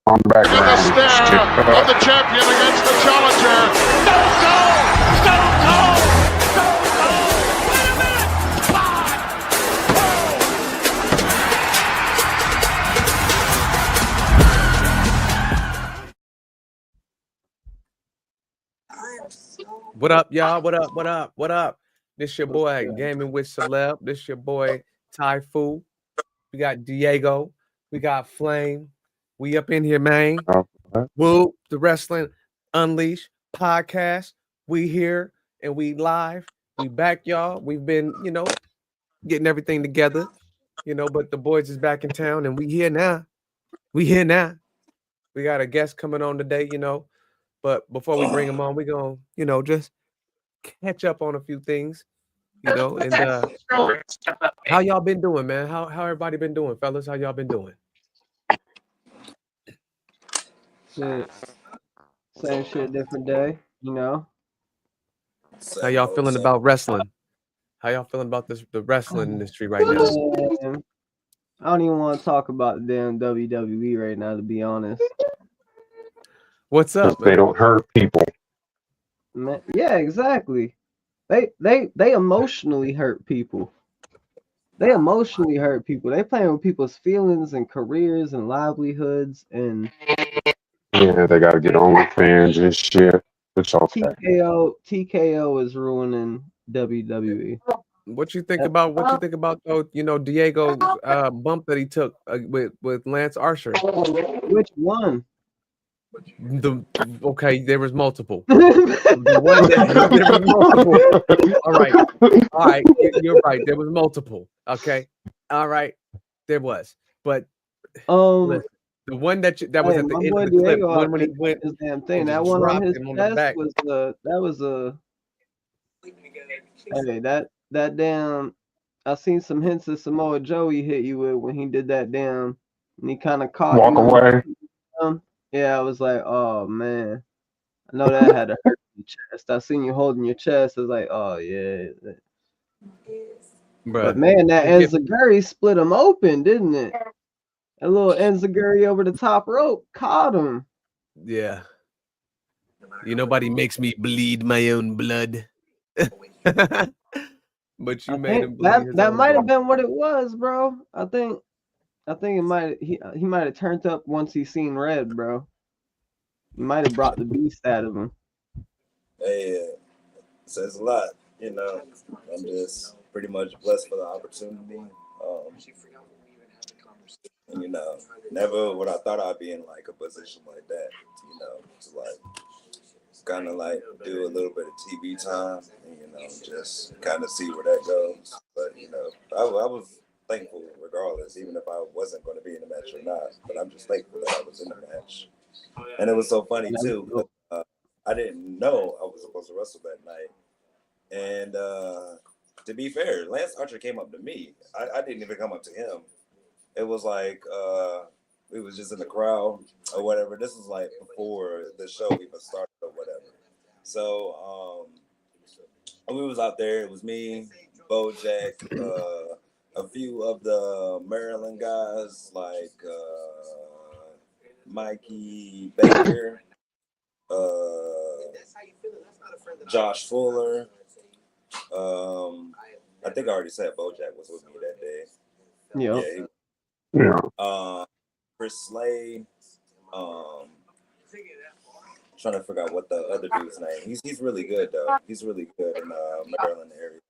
on the background. The stare of the champion against the challenger. Stone Cold! Stone Cold! Stone Cold! Wait a minute! 5, 4. What up, y'all? What up? What up? What up? This your boy Gaming with Celeb. This your boy Typhoon. We got Diego. We got Flame. We up in here, man. Woo, the Wrestling Unleashed podcast. We here and we live. We back, y'all. We've been, getting everything together, but the boys is back in town and we here now. We here now. We got a guest coming on today, but before we bring him on, we're going to, just catch up on a few things, and how y'all been doing, man? How everybody been doing, fellas? How y'all been doing? Shit. Same shit, different day, How y'all feeling about wrestling? How y'all feeling about the wrestling industry right now? Man, I don't even want to talk about the damn WWE right now, to be honest. What's up, man? They don't hurt people. Man, yeah, exactly. They emotionally hurt people. They emotionally hurt people. They playing with people's feelings and careers and livelihoods and Yeah, they gotta get OnlyFans and shit. It's all TKO is ruining WWE. What you think about though, Diego's bump that he took with Lance Archer? Which one? Okay, there was multiple. There was multiple. All right, you're right. There was multiple. Okay, all right, there was, but listen, the one that was at the end of the clip, one when he went his damn thing. That one on his chest was hey, that damn. I seen some hints of Samoa Joe he hit you with when he did that damn, and he kind of caught walk away. Yeah, I was like, oh man, I know that had to hurt your chest. I seen you holding your chest. I was like, oh yeah. Bruh, but man, that Enziguri split him open, didn't it? That little Enziguri over the top rope caught him. Yeah. Nobody makes me bleed my own blood. But you made him bleed. That might have been what it was, bro. I think it might he might have turned up once he seen red, bro. He might have brought the beast out of him. Hey, says a lot, I'm just pretty much blessed for the opportunity. And, never would I thought I'd be in like a position like that, to like kind of like do a little bit of TV time and, just kind of see where that goes. But, I was thankful regardless, even if I wasn't going to be in the match or not. But I'm just thankful that I was in the match. And it was so funny, too. I didn't know I was supposed to wrestle that night. And to be fair, Lance Archer came up to me. I didn't even come up to him. It was like we was just in the crowd or whatever. This was like before the show even started or whatever. So we was out there. It was me, Bojack, a few of the Maryland guys like Mikey Baker, Josh Fuller. I think I already said Bojack was with me that day. Yeah. Chris Slade. Trying to figure out what the other dude's name. He's really good though. He's really good in Maryland area.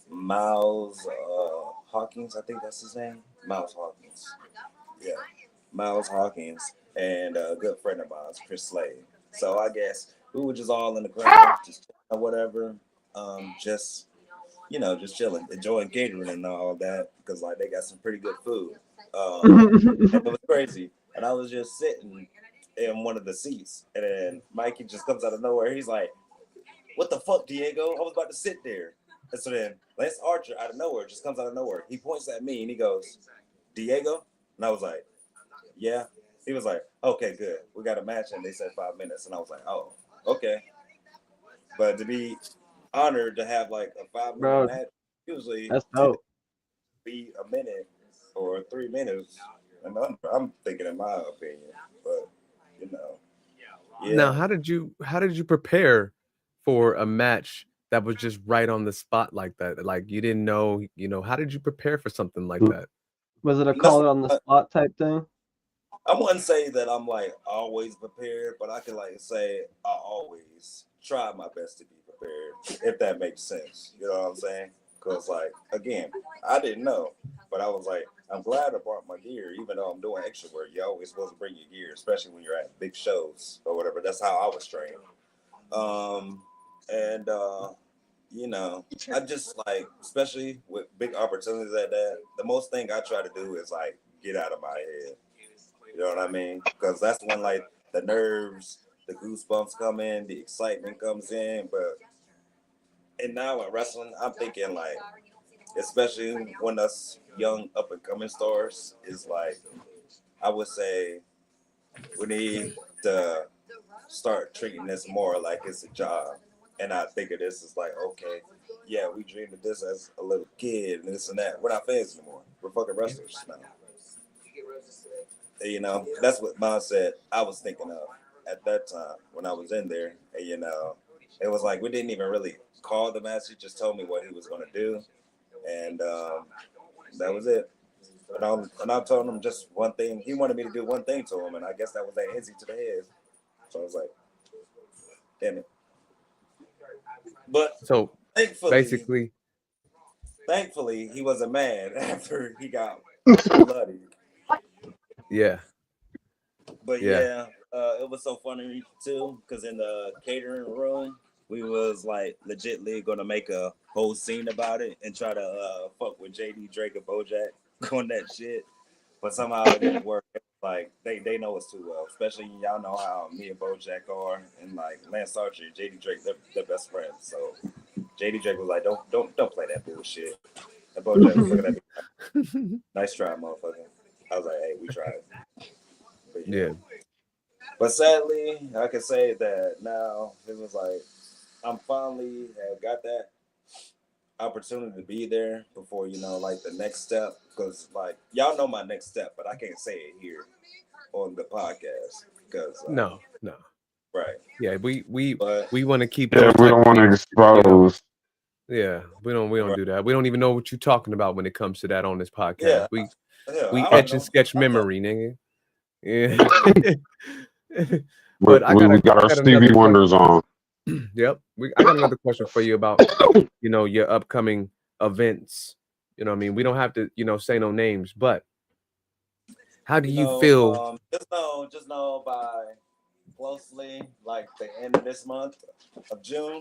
Miles Hawkins, I think that's his name. Miles Hawkins. Yeah, Miles Hawkins and a good friend of mine, Chris Slade. So I guess we were just all in the crowd, just whatever. Just chilling, enjoying catering and all that because like they got some pretty good food. It was crazy, and I was just sitting in one of the seats, and then Mikey just comes out of nowhere. He's like, "What the fuck, Diego? I was about to sit there." And so then Lance Archer out of nowhere just comes out of nowhere. He points at me and he goes, "Diego," and I was like, "Yeah." He was like, "Okay, good. We got a match," and they said 5 minutes, and I was like, "Oh, okay." But to be honored to have like a 5-minute match, usually that's dope. Be a minute or 3 minutes. and I'm thinking in my opinion, but you know, Now, yeah. how did you prepare for a match that was just right on the spot like that? Like you didn't know, how did you prepare for something like that? Was it a That's call it on the spot type thing? I wouldn't say that I'm like always prepared, but I can like say I always try my best to be prepared, if that makes sense. You know what I'm saying? Because like again, I didn't know, but I was like, I'm glad I brought my gear, even though I'm doing extra work. You're always supposed to bring your gear, especially when you're at big shows or whatever. That's how I was trained. And you know, I just like, especially with big opportunities like that, the most thing I try to do is like get out of my head. You know what I mean? Because that's when like the nerves, the goosebumps come in, the excitement comes in. But and now in wrestling, I'm thinking like, especially when us young up and coming stars is like, I would say we need to start treating this more like it's a job. And I think of this as like, okay, yeah, we dreamed of this as a little kid and this and that. We're not fans anymore. We're fucking wrestlers now. And, you know, that's what mindset I was thinking of at that time when I was in there. And, you know, it was like we didn't even really call the match. He just told me what he was going to do. And that was it. And I told him just one thing. He wanted me to do one thing to him. And I guess that was that Izzy to the head. So I was like, damn it. But So thankfully, he was a man after he got bloody. yeah. But Yeah. it was so funny too because in the catering room, we was like legitly gonna make a whole scene about it and try to fuck with JD Drake and Bojack on that shit. But somehow it didn't work. Like they know us too well, especially y'all know how me and Bojack are, and like Lance Archer, and JD Drake, they're best friends. So JD Drake was like, don't play that bullshit. And Bojack was looking at me, nice try, motherfucker. I was like, hey, we tried. But Yeah. But sadly, I can say that now it was like I'm finally have got that opportunity to be there before, you know, like the next step. Because like y'all know my next step, but I can't say it here on the podcast because No. right. Yeah, we But want to keep Yeah, those we type don't of want to things, expose. Yeah, we don't right. do that. We don't even know what you're talking about when it comes to that on this podcast. Yeah, We I don't etch and know. sketch I thought, memory, nigga. Yeah. We, But we got our I got Stevie another Wonders question. on. Yep. I got another question for you about, your upcoming events. You know what I mean? We don't have to, say no names, but how do you you know, feel? just know by closely like the end of this month of June.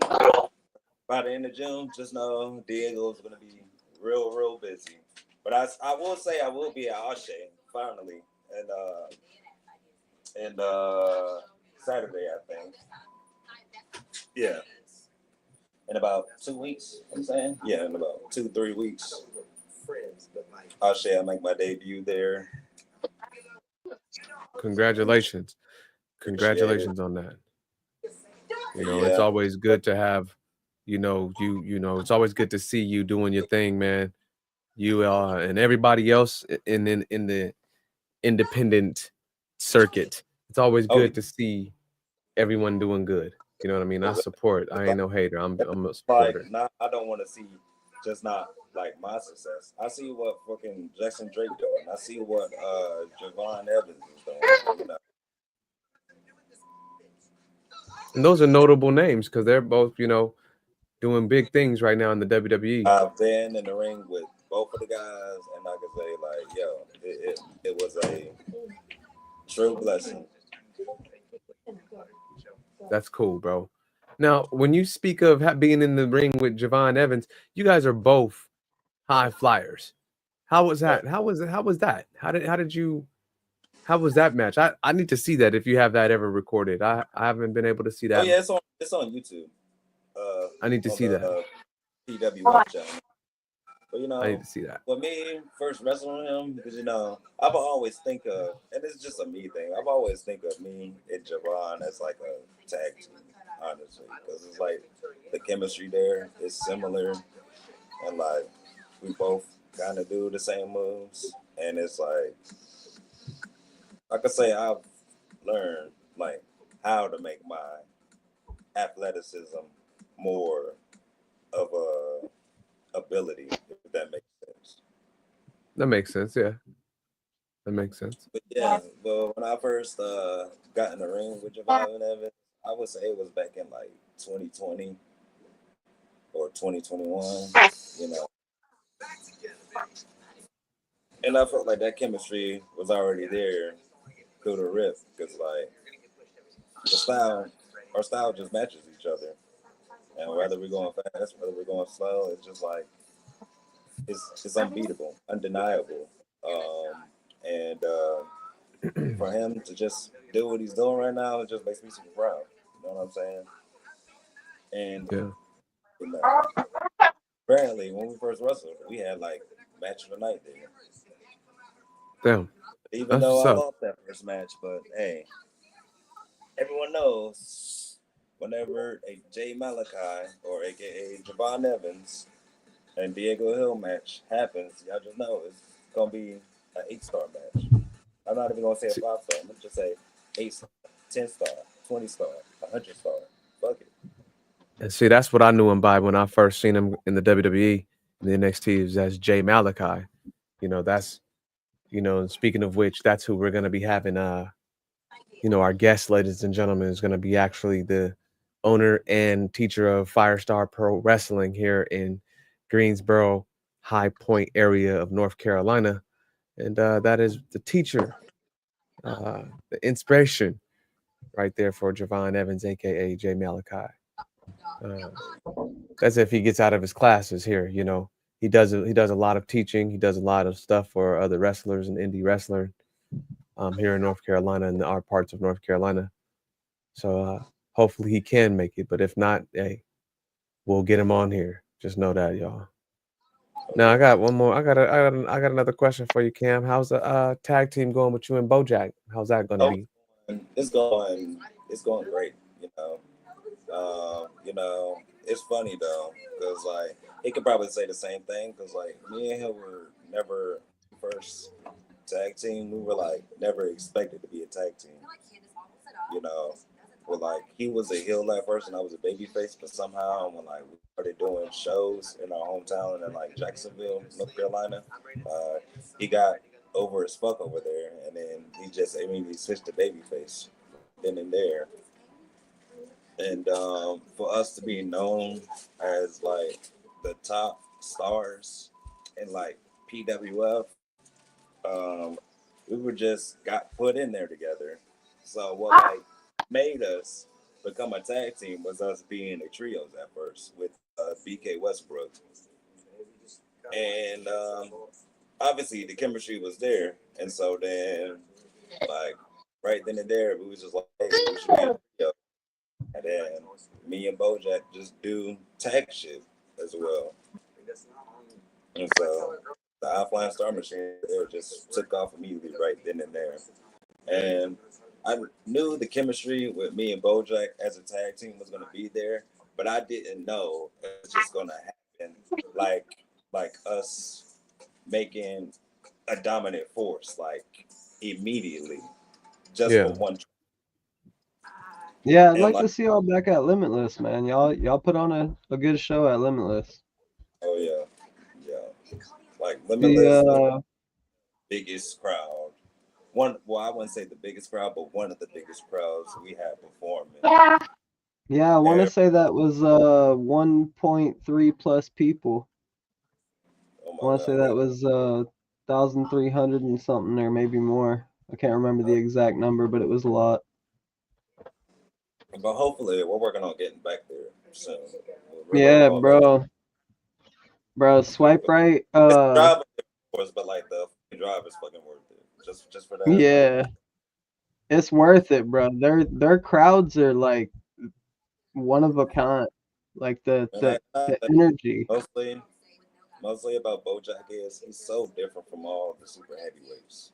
By the end of June, just know Diego's gonna be real busy. But I will say I will be at Ashe finally, and Saturday I think. Yeah, in about 2 weeks. I'm saying in about 2-3 weeks. Ashe, I make my debut there. Congratulations. Appreciate it. Congratulations on that. It's Yeah. always good to have, it's always good to see you doing your thing, man. You and everybody else in the independent circuit. It's always Oh, good to see everyone doing good. You know what I mean? I support. I ain't no hater. I'm a like supporter. not. I don't want to see just not like my success. I see what fucking Jackson Drake doing. I see what Javon Evans is doing. You know? And those are notable names because they're both, doing big things right now in the WWE. I've been in the ring with both of the guys, and I can say like, yo, it was a true blessing. That's cool, bro. Now, when you speak of being in the ring with Javon Evans, you guys are both high flyers. How was that? How was that? How was that match? I need to see that if you have that ever recorded. I haven't been able to see Oh that. yeah, it's on YouTube. I need to On see the that. PW channel. But I need to see that. when me first wrestling him, because I've always think of, and it's just a me thing. I've always think of me and Javon as like a tag team, honestly, because it's like the chemistry there is similar, and like we both kind of do the same moves, and it's like I could say I've learned like how to make my athleticism more of a ability, if that makes sense. That makes sense. Yeah, that makes sense. But yeah, well, when I first got in the ring with Javon Evans, I would say it was back in like 2020 or 2021, you know. And I felt like that chemistry was already there through the rip because like the style, our style just matches each other. And whether we're going fast, whether we're going slow, it's just like it's unbeatable, undeniable. And for him to just do what he's doing right now, it just makes me super proud. You know what I'm saying? And Yeah. you know, apparently when we first wrestled, we had like match of the night there. Damn. Even That's though what's I up. lost that first match, but hey, everyone knows whenever a Jay Malachi or aka Javon Evans and Diego Hill match happens, y'all just know it's gonna be an 8-star match. I'm not even gonna say a 5-star. I'm gonna just say 8-star, 10-star, 20-star, 100-star. Fuck it. And see, that's what I knew him by when I first seen him in the WWE in the NXT is as Jay Malachi. That's and speaking of which, that's who we're gonna be having our guest, ladies and gentlemen, is gonna be actually the owner and teacher of Firestar Pro Wrestling here in Greensboro, High Point area of North Carolina. And that is the teacher, the inspiration right there for Javon Evans, aka Jay Malachi. That's if he gets out of his classes here. He does a lot of teaching. He does a lot of stuff for other wrestlers and indie wrestler here in North Carolina and our parts of North Carolina. So hopefully he can make it. But if not, hey, we'll get him on here. Just know that, y'all. Now I got one more. I got another question for you, Cam. How's the tag team going with you and Bojack? How's that going to Oh, be? it's going great. It's funny though, because like he could probably say the same thing, because like me and him were never first tag team. We were like never expected to be a tag team. You know, well, like he was a heel at first, and I was a baby face, but somehow when like we started doing shows in our hometown in like Jacksonville, North Carolina, uh, he got over as fuck over there, and then he just immediately switched to baby face then and there. And for us to be known as like the top stars in like PWF, um, we were just got put in there together. So what like made us become a tag team was us being a trios at first with BK Westbrook, and obviously the chemistry was there, and so then like right then and there we was just like, hey, we should be a trio. And then me and Bojack just do tag shit as well. And so the Offline Star Machine there just took off immediately right then and there. And I knew the chemistry with me and Bojack as a tag team was gonna be there, but I didn't know it was just gonna happen like us making a dominant force like immediately just for Yeah. one. Yeah, I'd And like like, to see y'all back at Limitless, man. Y'all put on a good show at Limitless. oh yeah, yeah, like The Limitless was biggest crowd. One, well, I wouldn't say the biggest crowd, but one of the biggest crowds we had performing. yeah, I want to And, say that was 1.3 plus people. oh I my want to say God, that was 1,300 and something, or maybe more. I can't remember the exact number, but it was a lot. but hopefully we're working on getting back there soon. We're really Yeah, going back. bro, swipe right. It's driving, of course, but like the drive is fucking worth it. Just for that. Yeah, it's worth it, bro. Their crowds are like one of a kind. Like the And the I the think energy. mostly about Bojack is he's so different from all the super heavyweights.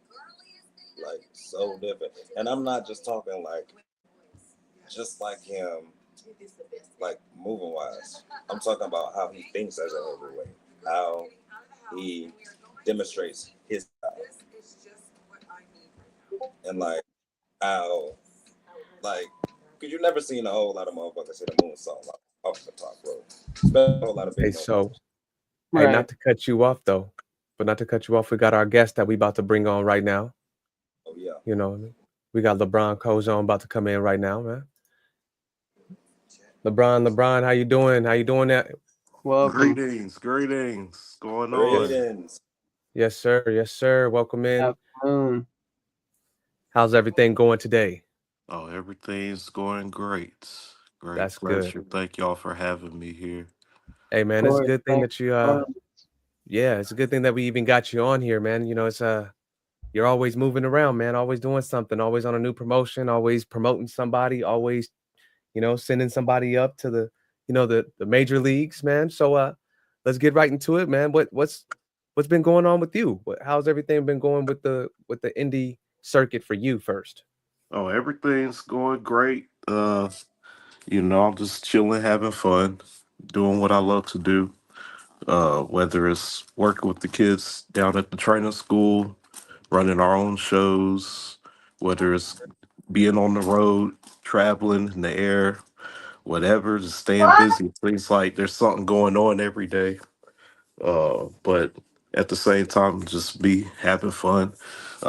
Like so different. And I'm not just talking like just like him, like moving wise. I'm talking about how he thinks as a heavyweight, how he demonstrates his style. and like how like because you never seen a whole lot of motherfuckers hit a moonsault off the top rope. Especially a whole lot of big Hey, motherfuckers. hey, Right. not to cut you off though, but not to cut you off, we got our guest that we about to bring on right now. Oh yeah. You know what I mean? We got LeBron Cozone about to come in right now, man. LeBron, how you doing? How you doing that? Welcome. Greetings. Going Yes, on? Greetings. yes, sir. Yes, sir. Welcome in. Afternoon. How's everything going today? Oh, everything's going great. Great That's good. pleasure. Thank y'all for having me here. Hey, Of man, it's a course. good thing Thank that you you. yeah, it's a good thing that we even got you on here, man. You know, it's you're always moving around, man, always doing something, always on a new promotion, always promoting somebody, always, sending somebody up to the major leagues, man. So let's get right into it, man. What's been going on with you? How's everything been going with the indie circuit for you first? Oh, everything's going great. I'm just chilling, having fun, doing what I love to do. Whether it's working with the kids down at the training school, running our own shows, whether it's being on the road, traveling in the air, whatever, just staying busy. It seems like there's something going on every day. But at the same time, just be having fun.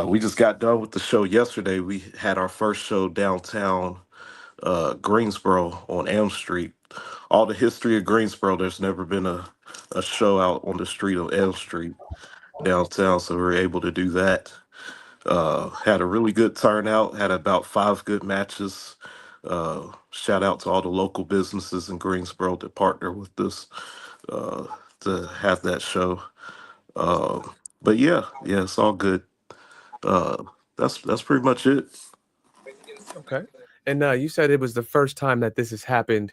We just got done with the show yesterday. We had our first show downtown Greensboro on Elm Street. All the history of Greensboro, there's never been a show out on the street of Elm Street downtown, so we were able to do that. Had a really good turnout, had about 5 good matches. Shout out to all the local businesses in Greensboro that partner with us uh, to have that show. Uh, but yeah, it's all good. Uh, that's pretty much it. Okay. And you said it was the first time that this has happened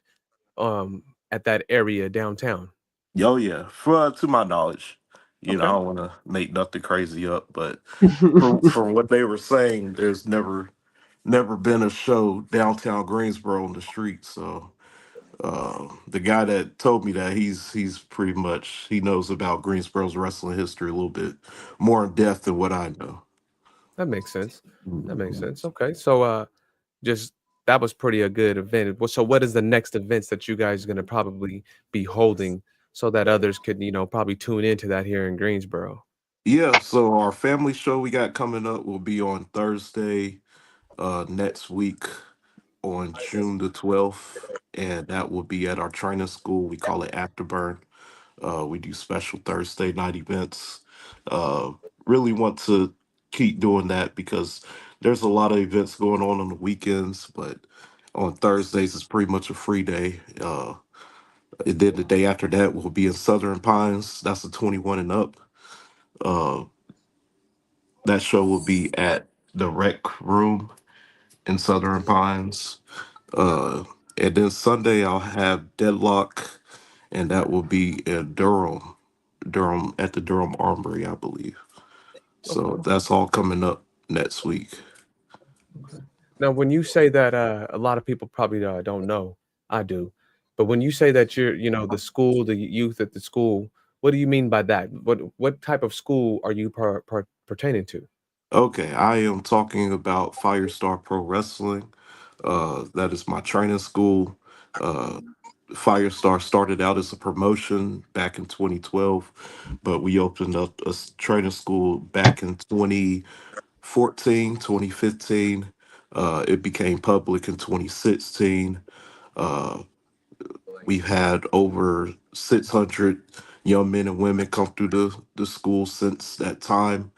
at that area downtown. Yo, yeah, for to my knowledge, I Okay. don't want to make nothing crazy up, but from what they were saying, there's never been a show downtown Greensboro on the street. So the guy that told me that he's pretty much he knows about Greensboro's wrestling history a little bit more in depth than what I know. That makes sense. That makes Mhm. sense. Okay. So just that was pretty a good event. So what is the next events that you guys are going to probably be holding so that others could, probably tune into that here in Greensboro? Yeah, so our family show we got coming up will be on Thursday next week on June the 12th, and that will be at our training school. We call it Afterburn. We do special Thursday night events. Uh, really want to keep doing that because there's a lot of events going on the weekends, but on Thursdays it's pretty much a free day. And then the day after that will be in Southern Pines. That's a 21 and up. Uh, that show will be at the Rec Room in Southern Pines. Uh, and then Sunday I'll have Deadlock, and that will be in Durham at the Durham Armory, I believe. So Okay. that's all coming up next week. Okay. Now, when you say that, a lot of people probably don't know, I do, but when you say that you're, the school, the youth at the school, what do you mean by that? What type of school are you pertaining to? Okay, I am talking about Firestar Pro Wrestling. That is my training school. Uh, Firestar started out as a promotion back in 2012, but we opened up training school back in 2014, 2015. It became public in 2016. Uh, we've had over 600 young men and women come through the school since that time.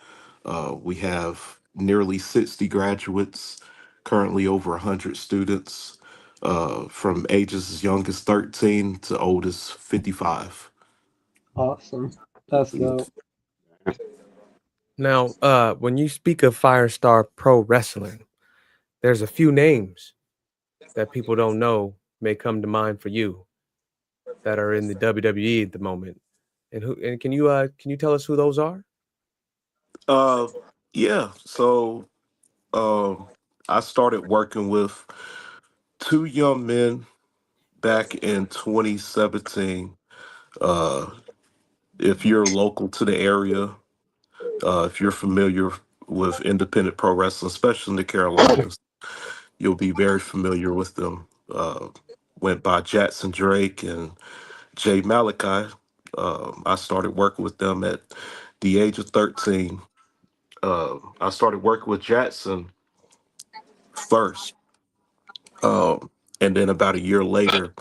We have nearly 60 graduates, currently over 100 students, from ages as young as 13 to old as 55. Awesome. That's dope. Now, when you speak of Firestar Pro Wrestling, there's a few names that people don't know may come to mind for you that are in the WWE at the moment. And can you tell us who those are? Uh, yeah, so um, I started working with two young men back in 2017. Uh, if you're local to the area, if you're familiar with independent pro wrestling, especially in the Carolinas. You'll be very familiar with them. Went by Jackson Drake and Jay Malachi. I started working with them at the age of 13. I started working with Jackson first. And then about a year later,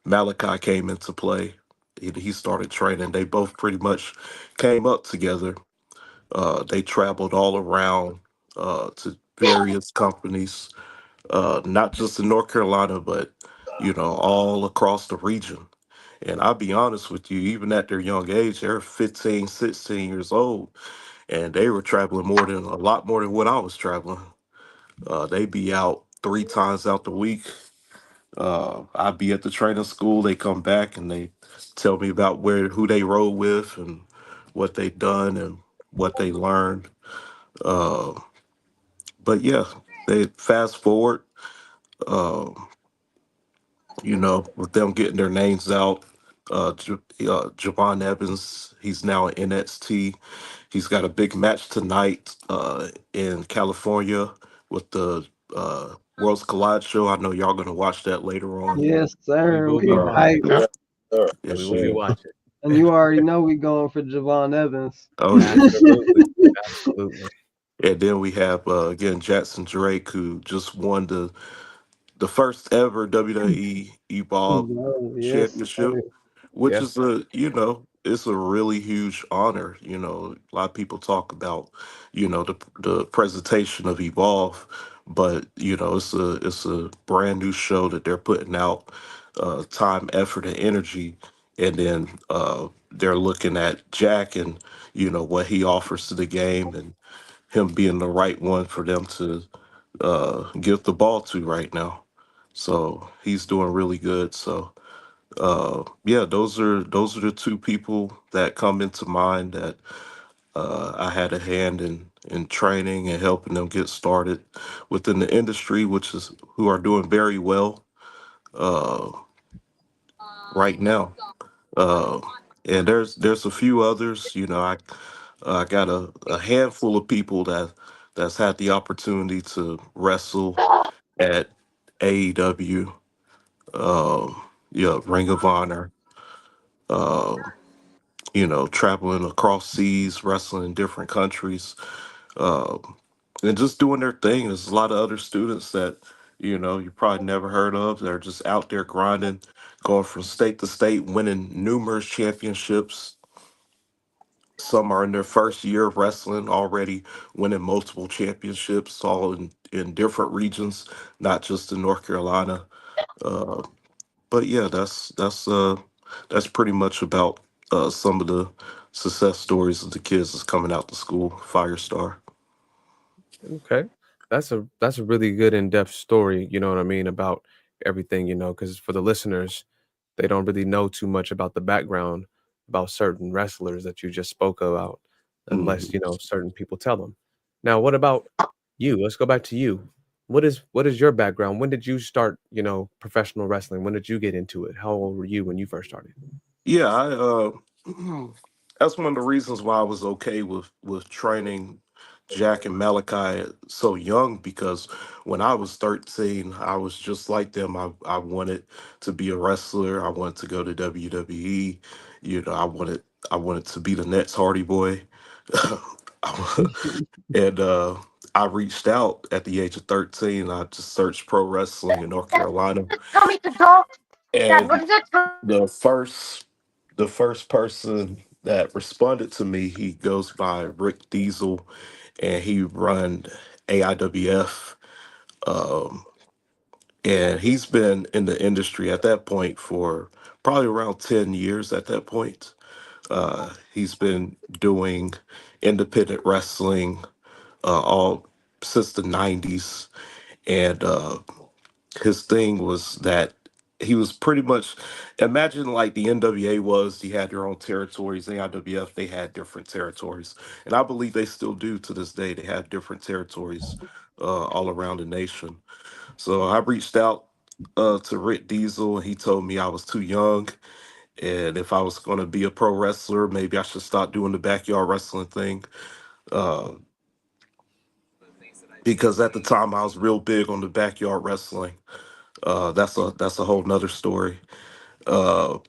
Malachi came into play. He started training. They both pretty much came up together. They traveled all around to various companies, not just in North Carolina, but all across the region. And I'll be honest with you, even at their young age, they're 15, 16 years old, and they were traveling a lot more than what I was traveling. They'd be out 3 times out the week. I'd be at the training school. They come back and they tell me about who they rode with and what they done and what they learned. Uh, but yeah, they fast forward. Uh, with them getting their names out. Javon Evans, he's now in NXT. He's got a big match tonight in California with the Worlds Collide show. I know y'all gonna watch that later on. Yes, We sir. will be We Uh, watching. hype. Yeah, sure. yes, We will be sir. watching. And you already know we going for Javon Evans. Oh yeah. Absolutely. Absolutely. And then we have again Jackson Drake, who just won the first ever WWE Evolve Oh, yes, Championship, sir. which Yeah. is it's a really huge honor. A lot of people talk about the presentation of Evolve, but it's a brand new show that they're putting out, time, effort, and energy, and then they're looking at Jack and what he offers to the game and him being the right one for them to give the ball to right now. So he's doing really good. So yeah, those are the two people that come into mind that I had a hand in training and helping them get started within the industry, which is who are doing very well uh, right now. Uh, and there's a few others. I got a handful of people that's had the opportunity to wrestle at AEW, yeah, Ring of Honor, uh, traveling across seas, wrestling in different countries, uh, and just doing their thing. There's a lot of other students that, you probably never heard of. They're just out there grinding, going from state to state, winning numerous championships. Some are in their first year of wrestling already, winning multiple championships, all in different regions, not just in North Carolina. Uh, but yeah, that's pretty much about some of the success stories of the kids that's coming out to school. Firestar. Okay. That's a really good in-depth story, you know what I mean, about everything, because for the listeners, they don't really know too much about the background about certain wrestlers that you just spoke about unless, Mhm. certain people tell them. Now, what about you? Let's go back to you. What is your background? When did you start, professional wrestling? When did you get into it? How old were you when you first started? Yeah, that's one of the reasons why I was okay with training Jack and Malachi so young, because when I was 13, I was just like them. I wanted to be a wrestler. I wanted to go to WWE. I wanted to be the next Hardy Boy. And I reached out at the age of 13. I just searched pro wrestling in North Carolina. And the first the first person that responded to me, he goes by Rick Diesel, and he run AIWF. Um, and he's been in the industry at that point for probably around 10 years at that point. He's been doing independent wrestling all since the 90s. And his thing was that he was pretty much, imagine like the NWA was, he had their own territories. AIWF, they had different territories, and I believe they still do to this day. They have different territories all around the nation. So I reached out to Rick Diesel, and he told me I was too young, and if I was going to be a pro wrestler, maybe I should start doing the backyard wrestling thing. uh, because at the time I was real big on the backyard wrestling. That's a whole nother story. Uh,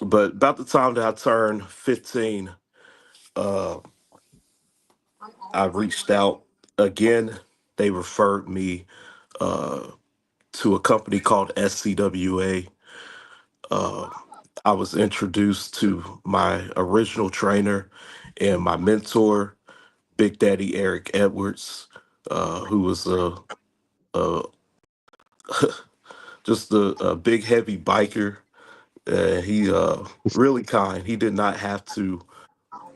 but about the time that I turned 15, uh, I reached out again. They referred me uh, to a company called SCWA. Uh, I was introduced to my original trainer and my mentor, Big Daddy Eric Edwards, who was a just a big heavy biker. He really kind. He did not have to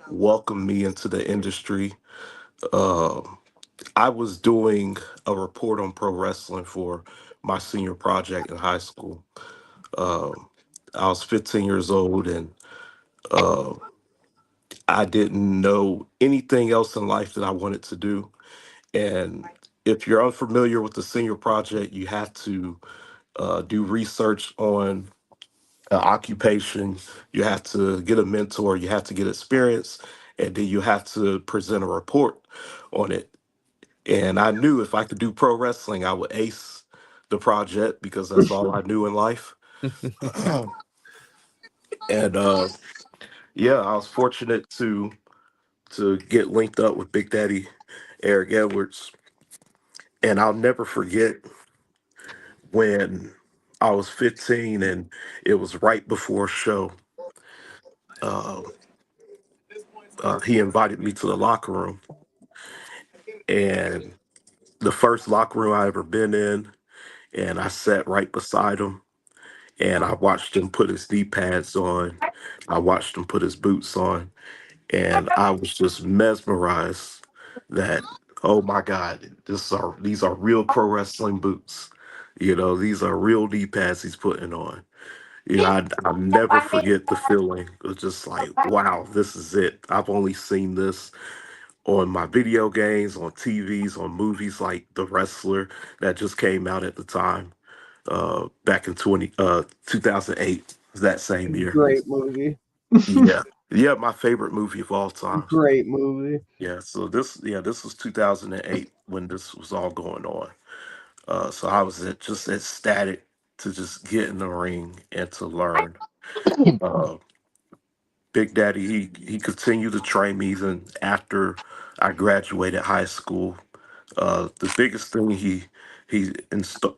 welcome me into the industry. Uh, I was doing a report on pro wrestling for my senior project in high school. Um, I was 15 years old, and uh, I didn't know anything else in life that I wanted to do. And if you're unfamiliar with the senior project, you have to do research on occupation. You have to get a mentor. You have to get experience, and then you have to present a report on it. And I knew if I could do pro wrestling, I would ace the project because that's all I knew in life. And yeah, I was fortunate to get linked up with Big Daddy Eric Edwards. And I'll never forget when I was 15 and it was right before a show. Uh, he invited me to the locker room, and the first locker room I ever been in, and I sat right beside him, and I watched him put his knee pads on. I watched him put his boots on, and I was just mesmerized that, oh my God, these are real pro wrestling boots. These are real knee pads he's putting on. I'll never forget the feeling of just like, wow, this is it. I've only seen this on my video games, on TVs, on movies like The Wrestler that just came out at the time, back in 2008, that same year. Great movie. Yeah. Yeah, my favorite movie of all time. Great movie. Yeah, so this was 2008 when this was all going on. So I was just ecstatic to just get in the ring and to learn. Uh, Big Daddy, he continued to train me even after I graduated high school. The biggest thing he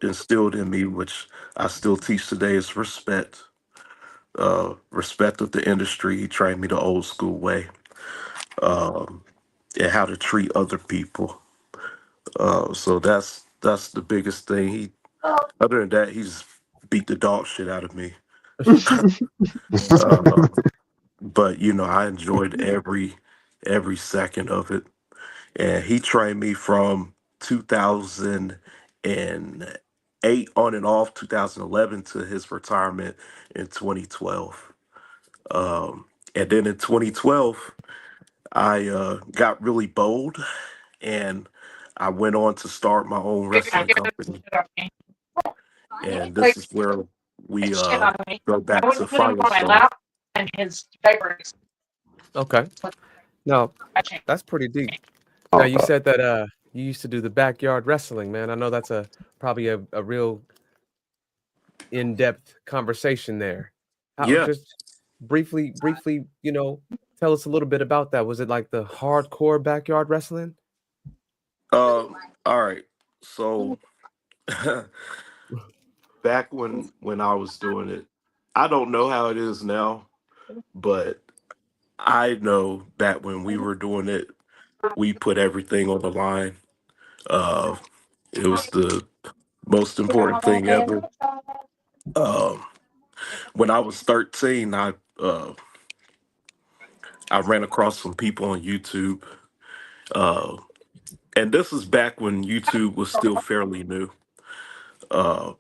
instilled in me, which I still teach today, is respect. Respect of the industry. He trained me the old school way, um, and how to treat other people. So that's the biggest thing. Other than that, he's beat the dog shit out of me. Uh, but I enjoyed every second of it. And he trained me from 2008 on and off 2011 to his retirement in 2012. Um, and then in 2012, I got really bold and I went on to start my own wrestling company. And this is where we go back to Firestone. Okay. No, that's pretty deep. Now you Okay. said that you used to do the backyard wrestling, man. I know that's probably a real in-depth conversation there. How Yeah. just briefly, tell us a little bit about that. Was it like the hardcore backyard wrestling? All right. So back when I was doing it, I don't know how it is now, but I know that when we were doing it, we put everything on the line. Uh, it was the most important thing ever. Um, when I was 13, I ran across some people on YouTube, uh, and this is back when YouTube was still fairly new.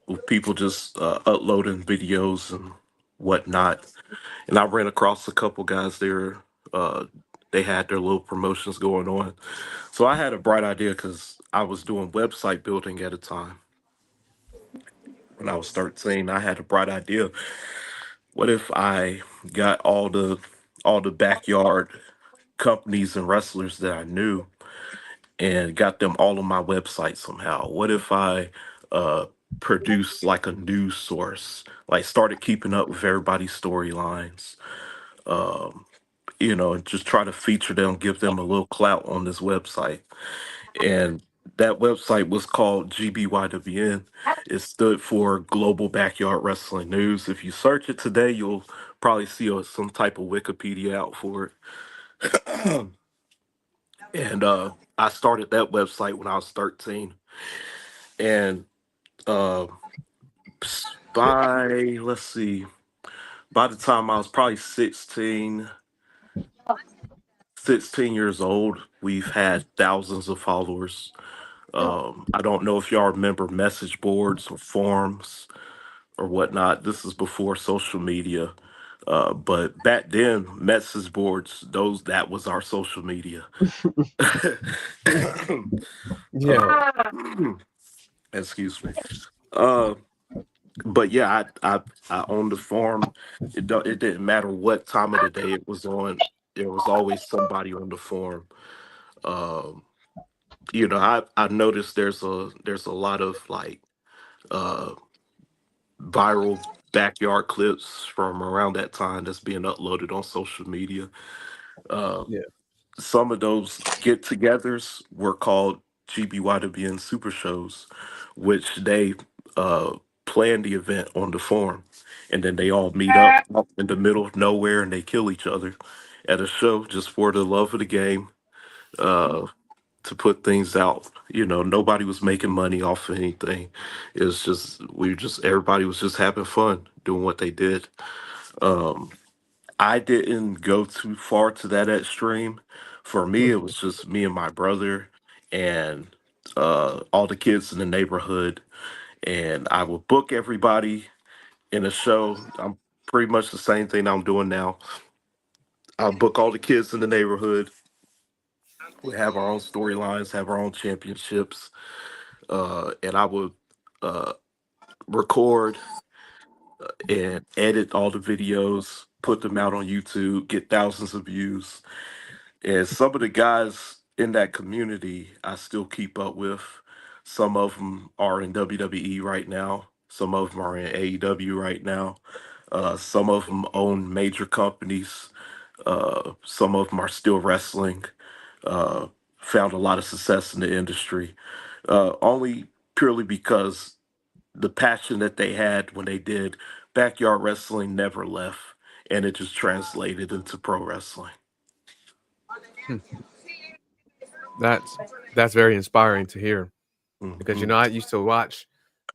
With people just uploading videos and whatnot. And I ran across a couple guys there. Uh, they had their little promotions going on. So I had a bright idea because I was doing website building at a time. When I was 13, I had a bright idea. What if I got all the backyard companies and wrestlers that I knew, and got them all on my website somehow? What if I uh, produced like a news source, like started keeping up with everybody's storylines, um, and just try to feature them, give them a little clout on this website. And that website was called GBYWN. It stood for Global Backyard Wrestling News. If you search it today, you'll probably see some type of Wikipedia out for it. And I started that website when I was 13. And uh, by, let's see, by the time I was probably 16 years old, we've had thousands of followers. I don't know if y'all remember message boards or forums or whatnot. This is before social media. But back then, message boards, that was our social media. Yeah. Excuse me. Uh, but yeah, I owned the farm. It didn't matter what time of the day it was on. There was always somebody on the farm. Um, I noticed there's a lot of like uh viral backyard clips from around that time that's being uploaded on social media. Uh, Yeah. some of those get-togethers were called GBYWN Super Shows, which they uh, plan the event on the farm, and then they all meet up in the middle of nowhere and they kill each other at a show just for the love of the game. Uh, to put things out. Nobody was making money off of anything. It was just everybody was just having fun doing what they did. Um, I didn't go too far to that extreme. For me, it was just me and my brother and all the kids in the neighborhood, and I would book everybody in a show. I'm pretty much the same thing I'm doing now. I book all the kids in the neighborhood. We have our own storylines, have our own championships, and I would uh, record and edit all the videos, put them out on YouTube, get thousands of views. And some of the guys in that community I still keep up with. Some of them are in WWE right now. Some of them are in AEW right now. Some of them own major companies. Some of them are still wrestling. Uh, Found a lot of success in the industry, only purely because the passion that they had when they did backyard wrestling never left, and it just translated into pro wrestling. Hmm. That's very inspiring to hear, because Hmm. I used to watch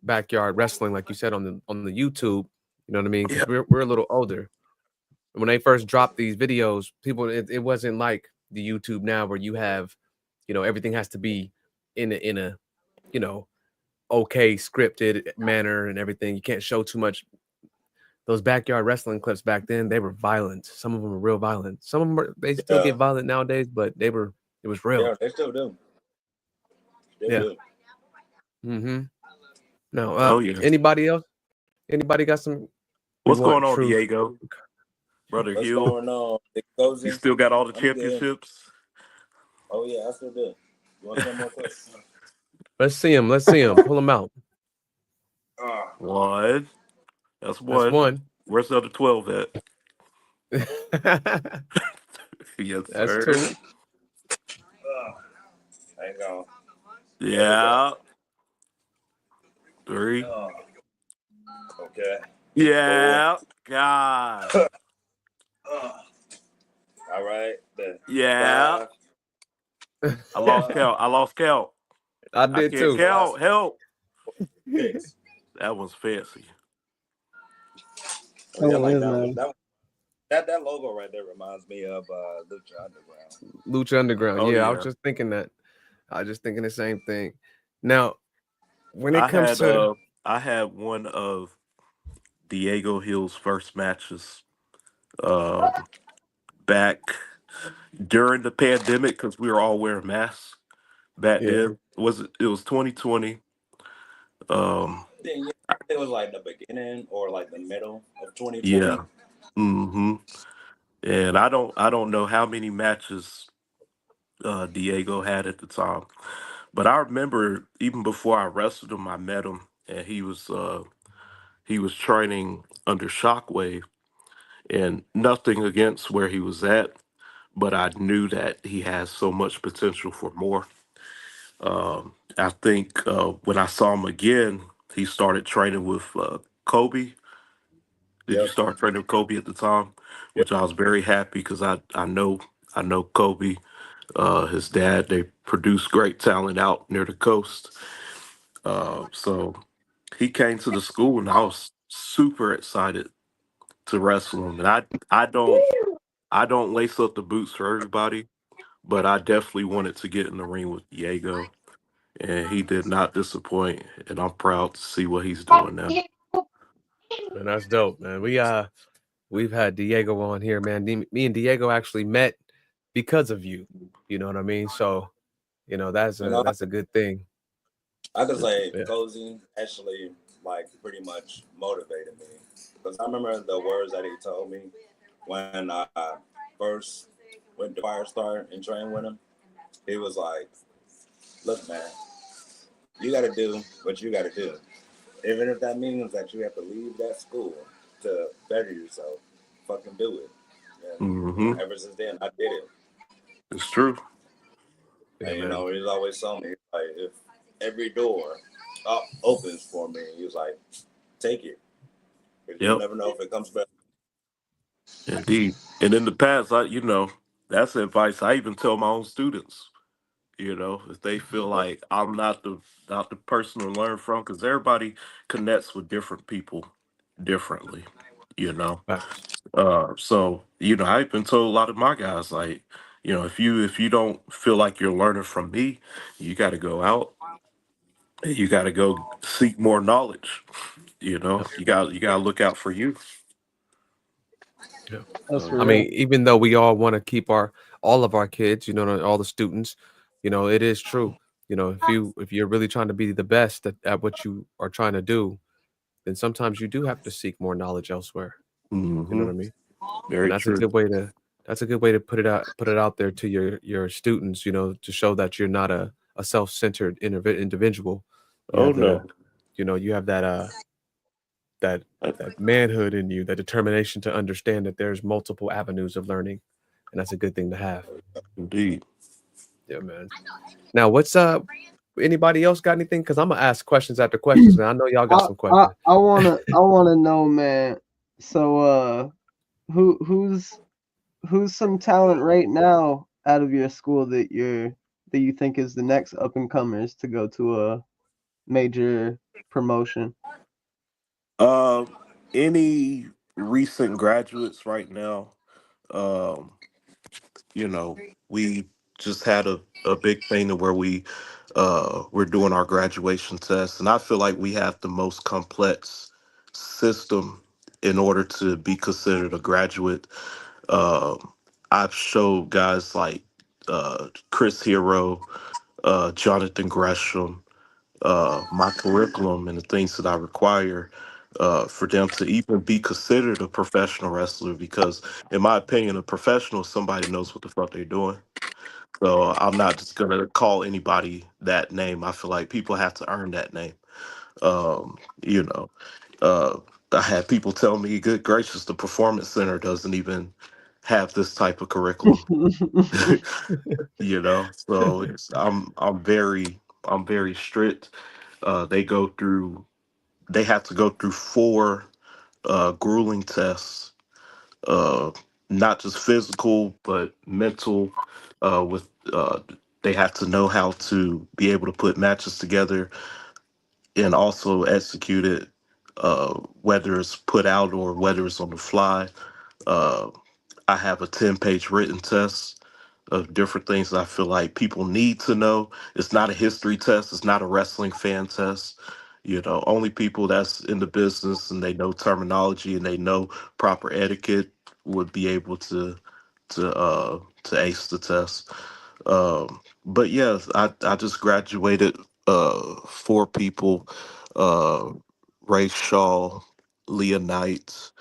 backyard wrestling, like you said, on the YouTube. You know what I mean? Yeah, Because we're a little older. When they first dropped these videos, people, it wasn't like the YouTube now where you have, everything has to be in a you know okay scripted manner and everything. You can't show too much. Those backyard wrestling clips back then, they were violent. Some of them were real violent. Some of them they still Yeah, get violent nowadays, but it was real. yeah, they still do. Still Yeah. do. Mm-hmm. No, oh yeah. anybody else? Anybody got some? We What's going want on, truth. Diego? Brother What's Hill, going on, Big you Cozy? still got all the I'm good. championships? Oh yeah, I still do. You want some more questions? Let's see him. Let's see him. Pull him out. One. That's That's one. one. Where's the other 12 at? Yes, That's sir. two. Hang on. Yeah. Three. Okay. Yeah. God. All right. Then Yeah. 5, I lost count. I lost count. I I did can't too. count. Help. 6. That was fancy. Oh, yeah, Oh, like his that one. name. That logo right there reminds me of Lucha Underground. Lucha Underground. Oh Yeah, I was yeah. just thinking that. I was just thinking the same thing. Now, when it I comes had to uh I had one of Diego Hill's first matches back during the pandemic because we were all wearing masks back yeah, then. It was 2020. Um Then yeah, it was like the beginning or like the middle of 2020. yeah. Mm-hmm. And I don't know how many matches Diego had at the time. But I remember even before I wrestled him, I met him, and he was training under Shockwave, and nothing against where he was at, but I knew that he has so much potential for more. I think when I saw him again, he started training with Kobe. Did you Yep. start training with Kobe at the time? Yep. Which I was very happy because I know Kobe, his dad. They produce great talent out near the coast. So he came to the school, and I was super excited to wrestle him. And I don't lace up the boots for everybody, but I definitely wanted to get in the ring with Diego, and he did not disappoint. And I'm proud to see what he's doing now. And that's dope, man. We've had Diego on here, man. Me and Diego actually met because of you. You know what I mean? So, You know, that's a good thing. I could say Yeah. Cozy actually like pretty much motivated me because I remember the words that he told me when I first went to Firestar and trained with him. He was like, "Look, man, you got to do what you got to do, even if that means that you have to leave that school to better yourself. Fucking do it." Hmm. And ever since then, I did it. It's true. Yeah, And man. he's always telling me like, if every door opens for me, he was like, "Take it, because you'll Yep, never know if it comes back." indeed. And in the past, that's advice I even tell my own students. If they feel like I'm not the person to learn from, because everybody connects with different people differently. You know, Facts. so I even told a lot of my guys like, if you don't feel like you're learning from me, you got to go out. You got to go seek more knowledge. Yep. You got to look out for you. Yeah. That's I real. mean, even though we all want to keep all of our kids, all the students, it is true. If you're really trying to be the best at what you are trying to do, then sometimes you do have to seek more knowledge elsewhere. You know Hmm. what I mean? And Very true. that's a good way to put it out there to your students, to show that you're not a self-centered individual. You Oh have no. you have that Uh, that manhood in you, that determination to understand that there's multiple avenues of learning, and that's a good thing to have. Indeed. Yeah, man. Now, what's up? Anybody else got anything? Because I'm gonna ask questions after questions, and I know y'all got I some I questions. I wanna know, man. So who who's some talent right now out of your school that you think is the next up and comers to go to a major promotion? Uh, any recent graduates right now? Um, you know, we just had a big thing to where we're doing our graduation test, and I feel like we have the most complex system in order to be considered a graduate. I've showed guys like Chris Hero, Jonathan Gresham, my curriculum and the things that I require for them to even be considered a professional wrestler. Because, in my opinion, a professional is somebody who knows what the fuck they're doing. So I'm not just gonna call anybody that name. I feel like people have to earn that name. Um, you know, uh, I had people tell me, "Good gracious, the Performance Center doesn't even have this type of curriculum." So I'm very strict. They go through they have to go through four grueling tests, uh, not just physical but mental. With They have to know how to be able to put matches together and also execute it, whether it's put out or whether it's on the fly. Uh, I have a 10-page written test of different things that I feel like people need to know. It's not a history test, it's not a wrestling fan test. Only people that's in the business and they know terminology and they know proper etiquette would be able to ace the test. But yes, I just graduated four people, uh Ray Shaw, Leah Knight,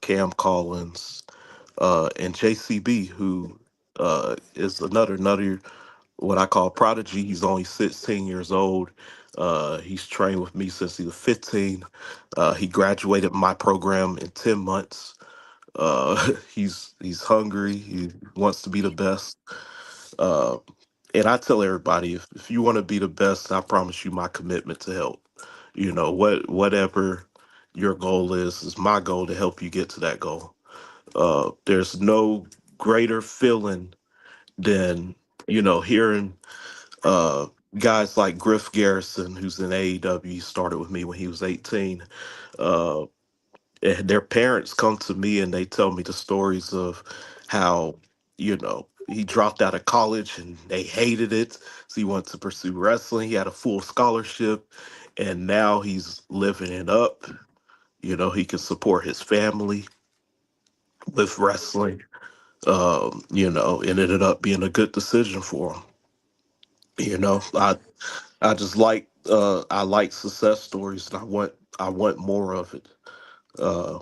Cam Collins, and JCB, who is another what I call prodigy. He's only 16 years old. He's trained with me since he was 15. He graduated my program in 10 months. He's hungry. He wants to be the best. Uh, and I tell everybody, if you want to be the best, I promise you my commitment to help. Whatever your goal is my goal to help you get to that goal. There's no greater feeling than hearing uh, guys like Griff Garrison, who's in AEW, started with me when he was 18. Uh, and their parents come to me and they tell me the stories of how he dropped out of college and they hated it, so he wanted to pursue wrestling. He had a full scholarship, and now he's living it up. He can support his family with wrestling. And it ended up being a good decision for him. I just like I like success stories, and I want more of it. Uh,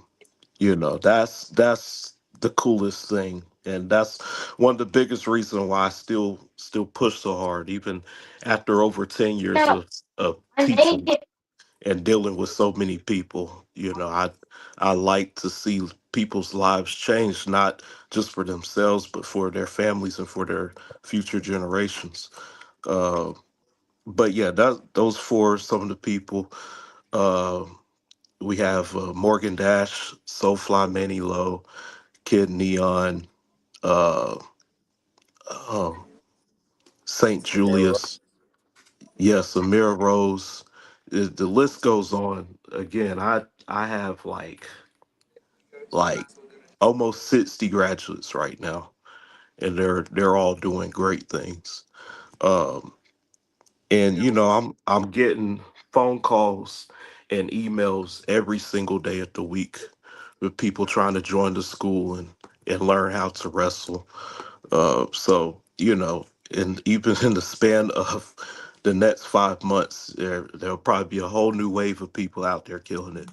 that's the coolest thing, and that's one of the biggest reasons why I still push so hard, even after over 10 years of teaching and dealing with so many people. I like to see people's lives change, not just for themselves, but for their families and for their future generations. Uh, but yeah, those four are some of the people. Uh, we have Morgan Dash, Soulfly, Manny Low, Kid Neon, uh, um, Saint Julius, yes, Amira Rose. The list goes on. Again, I have like almost 60 graduates right now, and they're all doing great things. Um, and I'm getting phone calls and emails every single day of the week with people trying to join the school and learn how to wrestle. So and even in the span of the next 5 months, there'll probably be a whole new wave of people out there killing it.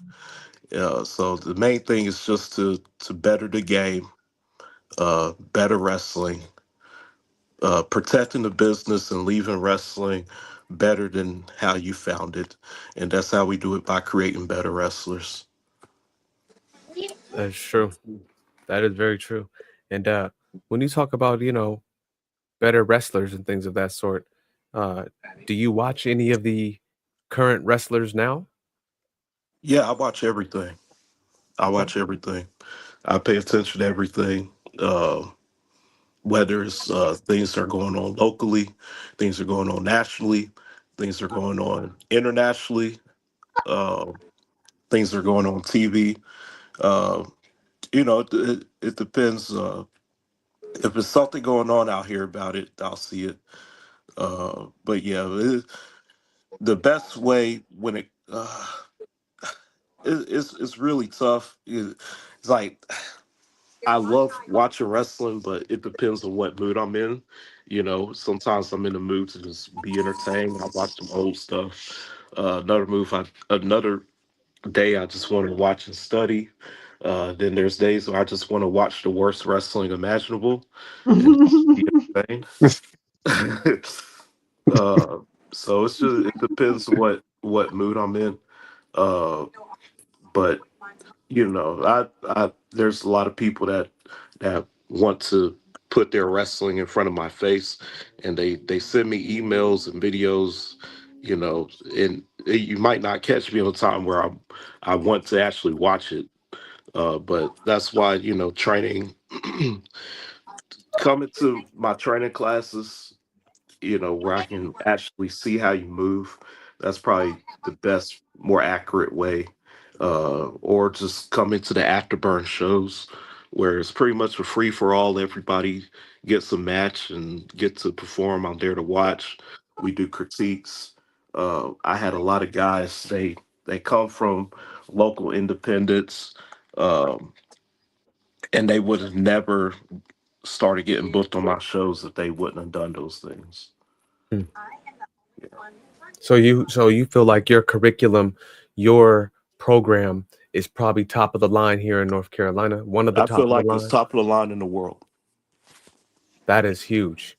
So the main thing is just to better the game, better wrestling, protecting the business and leaving wrestling better than how you found it. And that's how we do it, by creating better wrestlers. That's true. That is very true. And when you talk about, better wrestlers and things of that sort, uh, do you watch any of the current wrestlers now? Yeah, I watch everything. I Okay. watch everything. I pay attention to everything. Whether it's things that are going on locally, things that are going on nationally, things that are going on internationally, uh, things that are going on TV. Uh, it depends. If there's something going on out here about it, I'll see it. But yeah, the best way when it's really tough. It's like I love watching wrestling, but it depends on what mood I'm in. Sometimes I'm in the mood to just be entertained. I watch some old stuff. Another day I just want to watch and study. Then there's days where I just want to watch the worst wrestling imaginable and just be entertained. uh, so it depends what mood I'm in. Uh, but there's a lot of people that want to put their wrestling in front of my face, and they send me emails and videos, and you might not catch me on a time where I want to actually watch it. But that's why training, coming to my training classes, where I can actually see how you move. That's probably the best, more accurate way. Or just come into the afterburn shows where it's pretty much a free for all. Everybody gets a match and get to perform. I'm there to watch. We do critiques. I had a lot of guys. They come from local independents, um, and they would have never started getting booked on my shows if they wouldn't have done those things. Hmm. So you feel like your curriculum, your program is probably top of the line here in North Carolina, one of the I feel top of the like it's line. top of the line in the world. That is huge.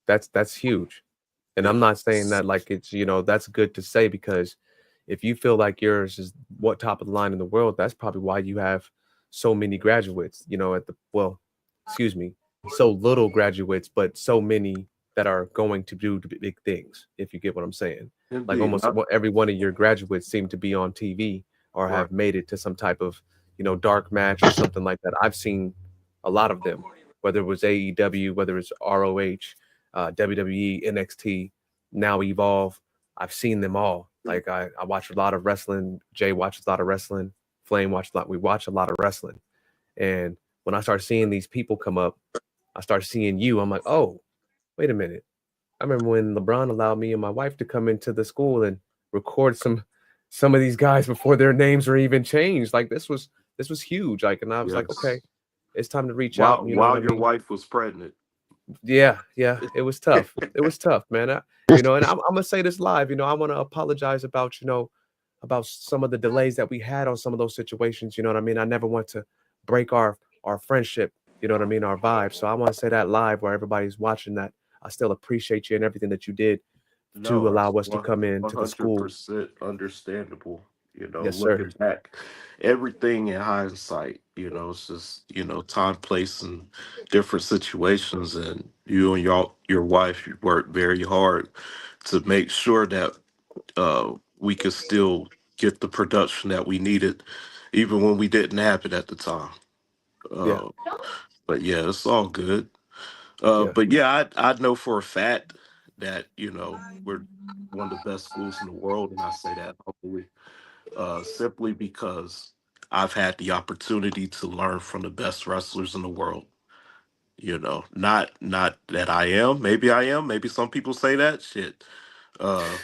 That's huge. And I'm Yeah. not saying that like it's, that's good to say because if you feel like yours is what top of the line in the world, that's probably why you have so many graduates, at the well, excuse me, so little graduates, but so many that are going to do the big things, if you get what I'm saying. Like Indeed. almost every one of your graduates seem to be on TV or Right. have made it to some type of, dark match or something like that. I've seen a lot of them, whether it was AEW, whether it's ROH, WWE, NXT, now Evolve. I've seen them all. Like I watch a lot of wrestling. Jay watches a lot of wrestling. Flame watches a lot. We watch a lot of wrestling. And when I start seeing these people come up, I start seeing you. I'm like, oh, wait a minute. I remember when LeBron allowed me and my wife to come into the school and record some of these guys before their names were even changed. Like this was huge. Like, and I was like, okay, Yes. it's time to reach out. While You know what I while your mean? wife was pregnant. Yeah, it was tough. It was tough, man. And I'm gonna say this live. I want to apologize about about some of the delays that we had on some of those situations. You know what I mean? I never want to break our friendship. You know what I mean? Our vibe. So I want to say that live where everybody's watching that. I still appreciate you and everything that you did to No, allow it's us to come in one to the hundred school. percent understandable. Yes, sir. Looking back, everything in hindsight, it's just time, place, and different situations. And you and your wife, you worked very hard to make sure that we could still get the production that we needed, even when we didn't have it at the time. Yeah, Uh, but yeah, it's all good. yeah, But yeah, I know for a fact that we're one of the best schools in the world, and I say that humbly, simply because I've had the opportunity to learn from the best wrestlers in the world. Not that I am. Maybe I am. Maybe some people say that shit. Uh,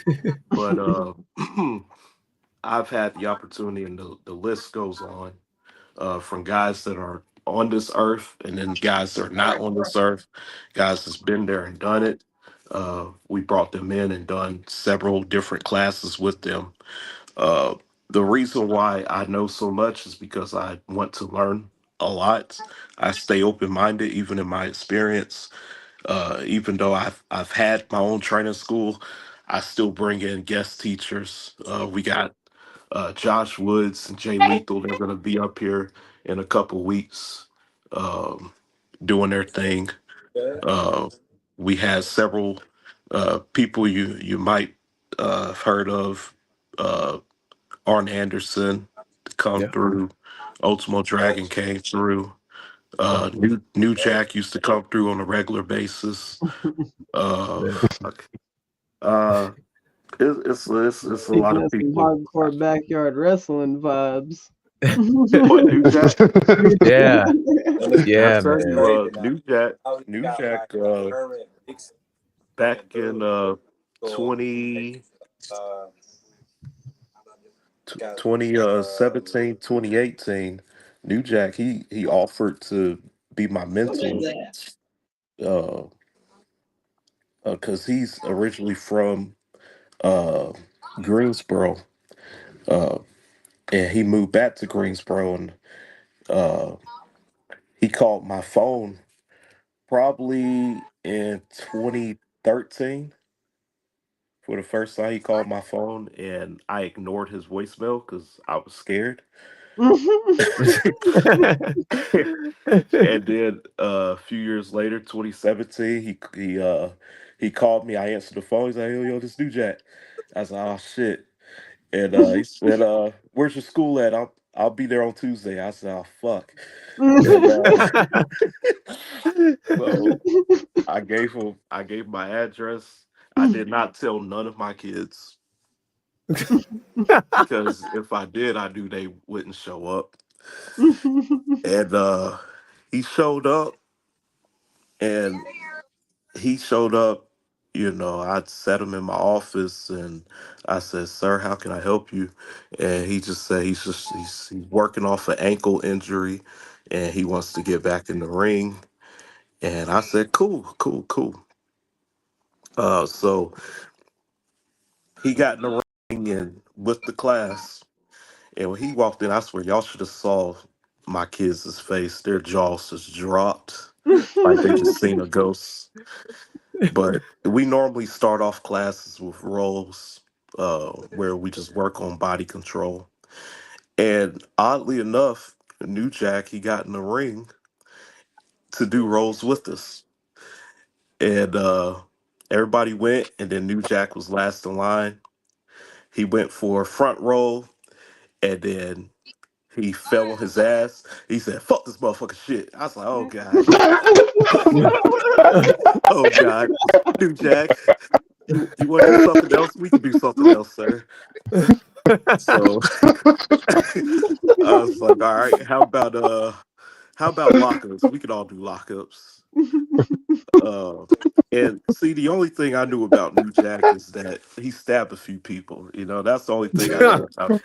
but I've had the opportunity, and the list goes on, from guys that are on this earth and then guys that are not on this earth, guys that's been there and done it. We brought them in and done several different classes with them. Uh, the reason why I know so much is because I want to learn a lot. I stay open minded, even in my experience. Even though I've had my own training school, I still bring in guest teachers. We got Josh Woods and Jay Lethal. They're going to be up here in a couple weeks, um, doing their thing. Uh, we had several people you might have heard of. Uh, Arn Anderson to come yeah, through. Ultimo Dragon came through. yeah, New Jack used to come through on a regular basis. yeah. Fuck. Uh, it's a lot Speaking of of some people. hardcore backyard wrestling vibes. What, New Jack? Yeah, I yeah, tell you, man. New Jack, back in 20, 2017, 2018, New Jack, he offered to be my mentor, uh, because he's originally from uh, Greensboro, uh, and he moved back to Greensboro, and uh, he called my phone probably in 2013 for the first time. He called my phone, and I ignored his voicemail because I was scared. And then a few years later, 2017, he called me. I answered the phone. He's like, yo, this New Jack. I said, oh shit. And he said, where's your school at? I'll be there on Tuesday. I said, oh fuck. And so I gave my address. I did not tell none of my kids, because if I did, I knew they wouldn't show up. And he showed up, and he showed up. I sat him in my office, and I said, "Sir, how can I help you?" And he just said he's working off an ankle injury, and he wants to get back in the ring. And I said, "Cool, cool, cool." So he got in the ring and with the class, and when he walked in, I swear y'all should have saw my kids' face. Their jaws just dropped. like they just seen a ghost. But we normally start off classes with roles where we just work on body control. And oddly enough, New Jack, he got in the ring to do roles with us. And everybody went, and then New Jack was last in line. He went for front row, and then he fell on his ass. He said, "Fuck this motherfucking shit." I was like, "Oh god, oh god, New Jack, you want to do something else? We can do something else, sir." So I was like, "All right, how about lockups? We can all do lockups." Uh, and see, the only thing I knew about New Jack is that he stabbed a few people. You know, that's the only thing I knew about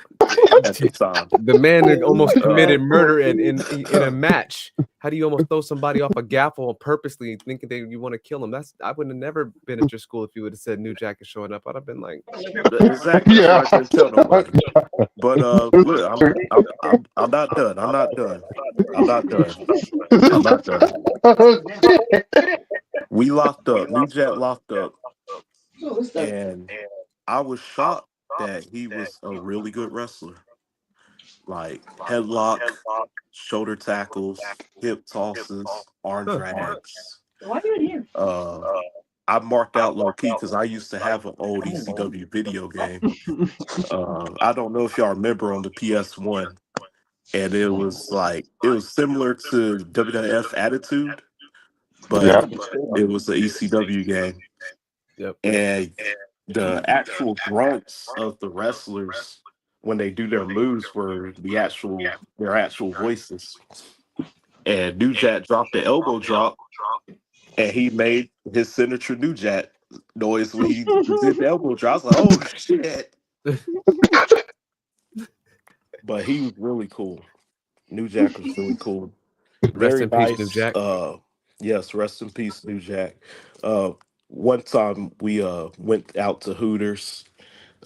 at the time. The man that almost committed Uh, murder in a match. How do you almost throw somebody off a gaffle purposely thinking that you want to kill him? I would have never been at your school if you would have said New Jack is showing up. I'd have been like, exactly. That's why I Yeah. didn't tell nobody. But look, I'm not done. I'm not done. I'm not done. I'm not done. We locked up. New Jack locked up, and I was shocked that he was a really good wrestler. Like headlock, shoulder tackles, hip tosses, arm huh. drags. Uh, I marked out low key because I used to have an old ECW video game. I don't know if y'all remember on the PS1, and it was similar to WWF Attitude, but Yeah. it was the ECW game, Yep. and the actual grunts of the wrestlers when they do their moves were their actual voices. And New Jack dropped the elbow drop, and he made his signature New Jack noise when he did the elbow drop. I was like, "Oh shit!" But he was really cool. New Jack was really cool. Rest Very in peace, New nice. Jack. Yes, rest in peace, New Jack. Uh, one time we went out to Hooters.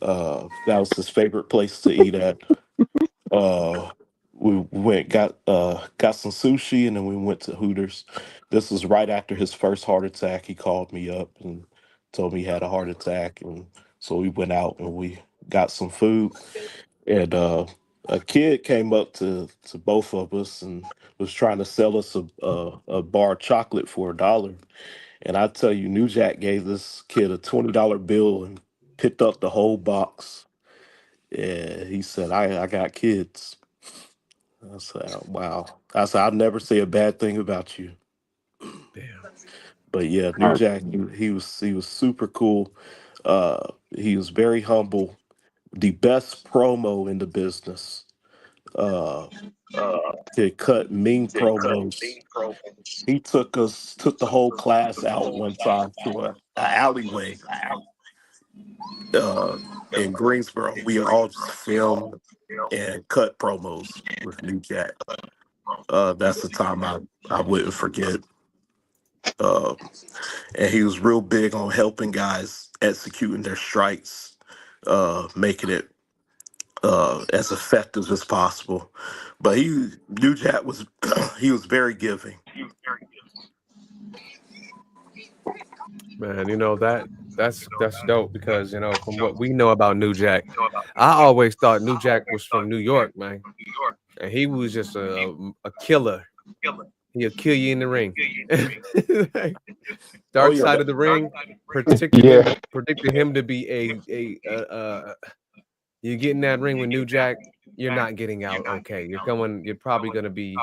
That was his favorite place to eat at. Uh, we went got some sushi and then we went to Hooters. This was right after his first heart attack. He called me up and told me he had a heart attack, and so we went out and we got some food. And a kid came up to both of us and was trying to sell us a bar of chocolate for $1. And I tell you, New Jack gave this kid a $20 bill and picked up the whole box. Yeah, he said, I got kids. I said, "Oh, wow." I said, "I'll never say a bad thing about you." Damn. But yeah, New Jack, he was super cool. He was very humble. The best promo in the business. Uh, to cut mean promos. He took the whole class out one time to a alleyway uh, in Greensboro. We all just filmed and cut promos with New Jack. That's the time I wouldn't forget. Uh, and he was real big on helping guys executing their strikes, making it as effective as possible. But New Jack was he was very giving. Man, that's dope because from what we know about New Jack, I always thought New Jack was from New York, man, and he was just a killer. He'll kill you in the ring. Oh Dark yeah, side of the ring Yeah. predicted him to be you get in that ring with New Jack, you're not getting out okay. You're probably gonna be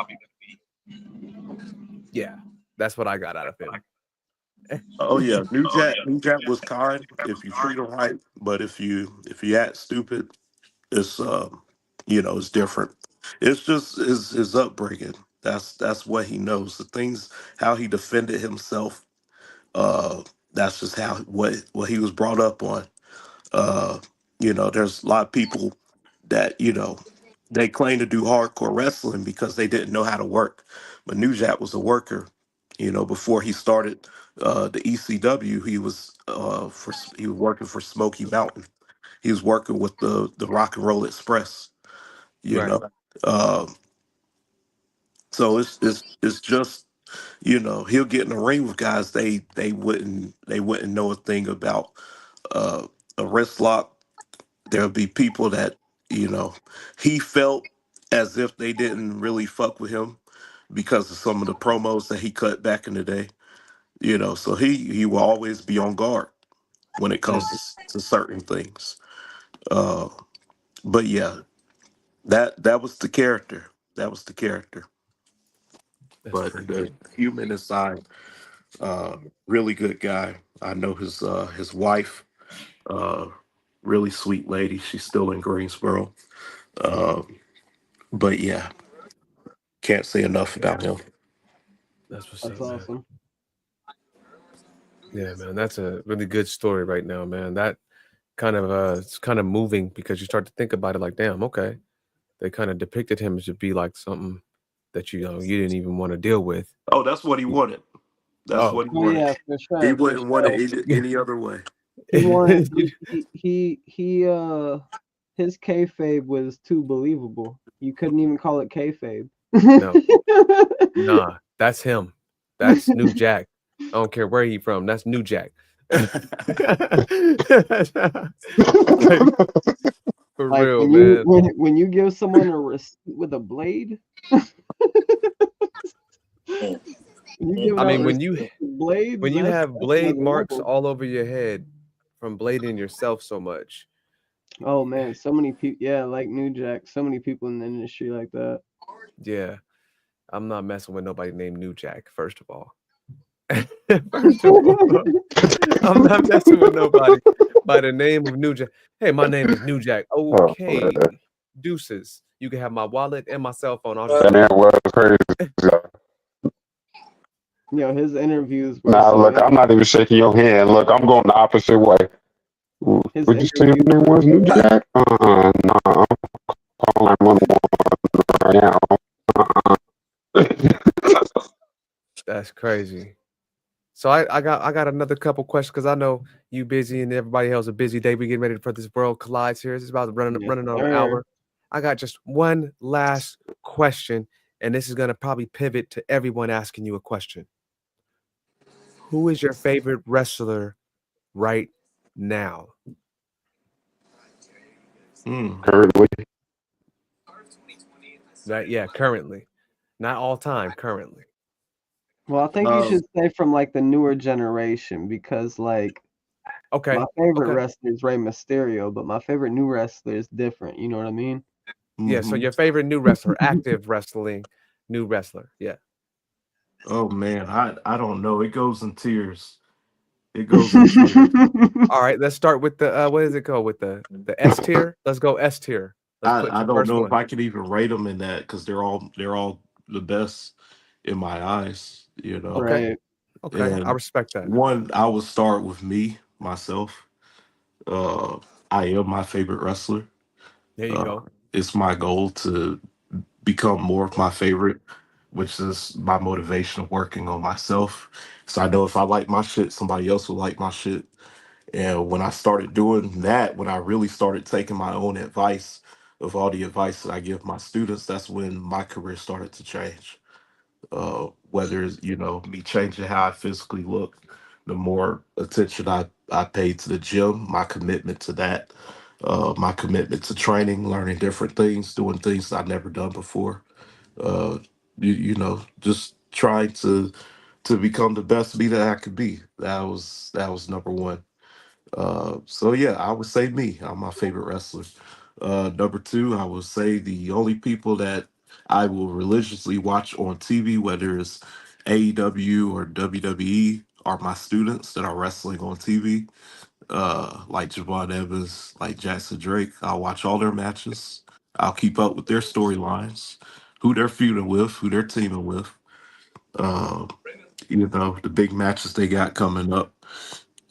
yeah. That's what I got out of him. oh yeah. New Jack was kind if you treat him right, but if you act stupid, it's it's different. It's just his upbringing. That's what he knows. The things how he defended himself. Uh, that's just how what he was brought up on. Uh, there's a lot of people that they claim to do hardcore wrestling because they didn't know how to work. But New Jack was a worker. Before he started the ECW, he was working for Smoky Mountain. He was working with the Rock and Roll Express. You Right. know, Um so it's just he'll get in the ring with guys they wouldn't know a thing about. Uh, a wrist lock. There'll be people that you know he felt as if they didn't really fuck with him because of some of the promos that he cut back in the day. So he will always be on guard when it Mm, comes to certain things. Uh, but yeah, that was the character. That was the character. that's But pretty the good. human inside, uh, really good guy. I know his wife, uh, really sweet lady. She's still in Greensboro. Um, but yeah, can't say enough Yeah, about him. that's what's That's up, man. awesome. Yeah, man, that's a really good story right now, man. That kind of it's kind of moving because you start to think about it like, damn, okay, they kind of depicted him to be like something that you didn't even want to deal with. Oh, that's what he wanted. That's Oh, what he Oh wanted. yeah, for He sure, for wouldn't want sure. it any other way. He wanted he his kayfabe was too believable. You couldn't even call it kayfabe. no, nah, that's him. That's New Jack. I don't care where he from. That's New Jack. Like, for Like real, when you man. when you give someone a receipt with a blade, Mm, when you mm, giving I out mean, mm. receipts with blades, when you have that's blade another marks level. all over your head from blading yourself so much, Oh man, so many people. Yeah, like New Jack. So many people in the industry like that. yeah, I'm not messing with nobody named New Jack. First of all, first of all, I'm not messing with nobody by the name of New Jack. Hey, my name is New Jack. Oh, Okay, man. deuces. You can have my wallet and my cell phone. I'll just That man leave. was crazy. His interviews were Nah, so look, I'm not even shaking your hand. Look, I'm going the opposite way. his Would you say your interviews name were was New so Jack? Nah, I'm calling 911 right now. That's crazy. So I got another couple questions because I know you busy and everybody else a busy day. We getting ready for this World Collide series. It's about running yes, running on an sir. hour. I got just one last question, and this is gonna probably pivot to everyone asking you a question. Who is your favorite wrestler right now? Mm. Currently, Right? Yeah, currently, not all time. Currently. Well, I think you Uh, should say from like the newer generation because like Okay. my favorite Okay. wrestler is Rey Mysterio, but my favorite new wrestler is different. You know what I mean? Yeah. So mhm. your favorite new wrestler, active wrestling, new wrestler. Yeah. Oh man, I don't know. It goes in tears. It goes in tears. All right, let's start with the what is it called with the S tier? Let's go S tier. Let's put I the don't first know if one. I could even rate them in that because they're all the best in my eyes. Okay, Right. okay, I And respect that. one, I would start with me myself. Uh, I am my favorite wrestler. There you Uh, go. it's my goal to become more of my favorite, which is my motivation of working on myself. So I know if I like my shit, somebody else will like my shit. And when I started doing that, when I really started taking my own advice of all the advice that I give my students, that's when my career started to change. Whether it's, me changing how I physically look, the more attention I paid to the gym, my commitment to that, my commitment to training, learning different things, doing things I've never done before. Uh, just trying to become the best me that I could be. That was number one. So yeah, I would say me. I'm my favorite wrestler. Number two, I would say the only people that I will religiously watch on TV, whether it's AEW or WWE, are my students that are wrestling on TV. Like Javon Evans, like Jackson Drake. I'll watch all their matches. I'll keep up with their storylines, who they're feuding with, who they're teaming with. Uh, the big matches they got coming up.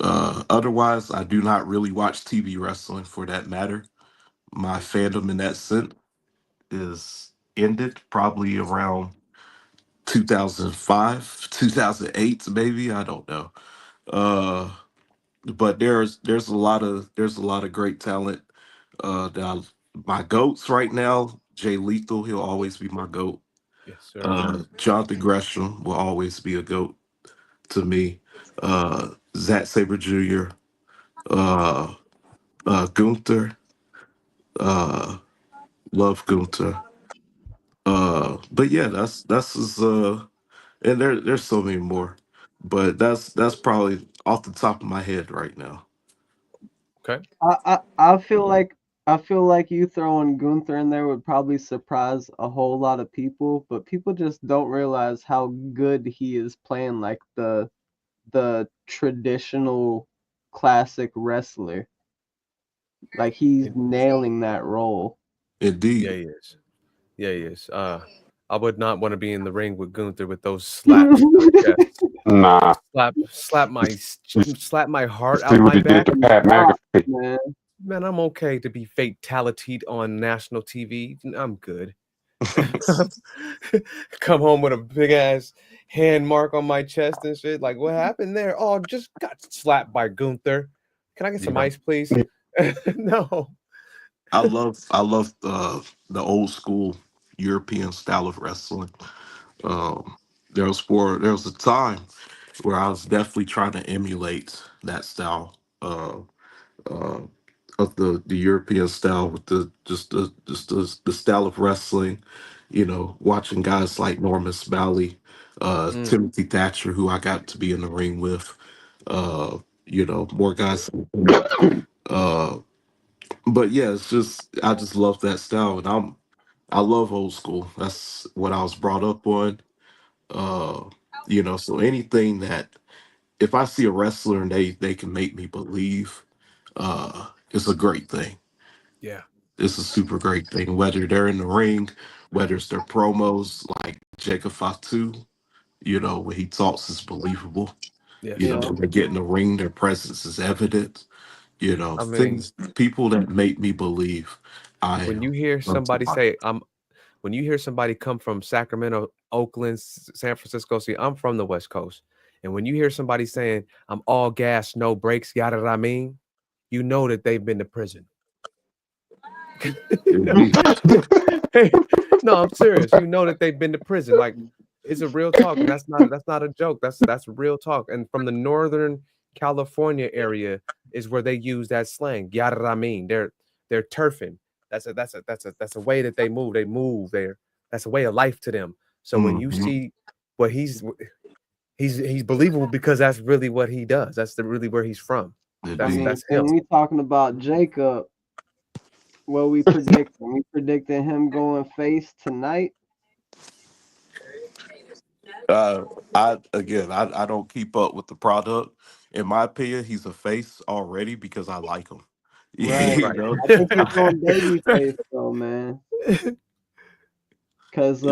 Otherwise, I do not really watch TV wrestling for that matter. My fandom in that sense is ended probably around 2005, 2008, maybe. I don't know. Uh, but there's a lot of great talent. My goats right now, Jay Lethal, he'll always be my goat. Yes, sir. Jonathan Gresham will always be a GOAT to me. Zack Sabre Jr., uh, Gunther, uh, love Gunther. But yeah, that's his, and there's so many more, but that's probably off the top of my head right now. Okay. I feel like you throwing Gunther in there would probably surprise a whole lot of people, but people just don't realize how good he is playing like the traditional classic wrestler. Like he's nailing that role. Yeah, Indeed, he is. Yeah, he is. I would not want to be in the ring with Gunther with those slaps to the chest. Nah, Slap my you heart see out what my he did back. to Pat Stop, McAfee. man. Man, I'm okay to be fatality on national TV. I'm good. Come home with a big ass hand mark on my chest and shit. Like, what happened there? Oh, just got slapped by Gunther. Can I get some yeah. ice, please? No. I love the old school European style of wrestling. Um, there was a time where I was definitely trying to emulate that style uh, of the European style with the style of wrestling. You know, watching guys like Norman Smalley, Mm, Timothy Thatcher, who I got to be in the ring with. You know, more guys. Like him. Uh, but yeah, it's just I just love that style, and I love old school. That's what I was brought up on. Uh, you know, so anything that if I see a wrestler and they can make me believe, it's a great thing. yeah. It's a super great thing. Whether they're in the ring, whether it's their promos like Jacob Fatu, you know, when he talks is believable. You Yes. know, Yeah. when they get in the ring, their presence is evident. You know, I mean, things people that make me believe I when am you hear somebody something. say, when you hear somebody come from Sacramento, Oakland, San Francisco, see, I'm from the West Coast. And when you hear somebody saying, I'm all gas, no brakes, yada, I mean, you know that they've been to prison. Indeed. Hey, no, I'm serious. You know that they've been to prison. Like it's a real talk, and that's not a joke. That's real talk. And from the Northern California area is where they use that slang. Yada I mean. They're turfing. That's a way that they move. They move there. That's a way of life to them. So when you Mhm. see what he's believable because that's really what he does. That's really where he's from. I That's Indeed. mean, that's him. when we talking about Jacob, what we predicting? We predicting him going face tonight. Uh, I don't keep up with the product. In my opinion, he's a face already because I like him. Right. You Right. know, I think he's going baby face though, man. Cause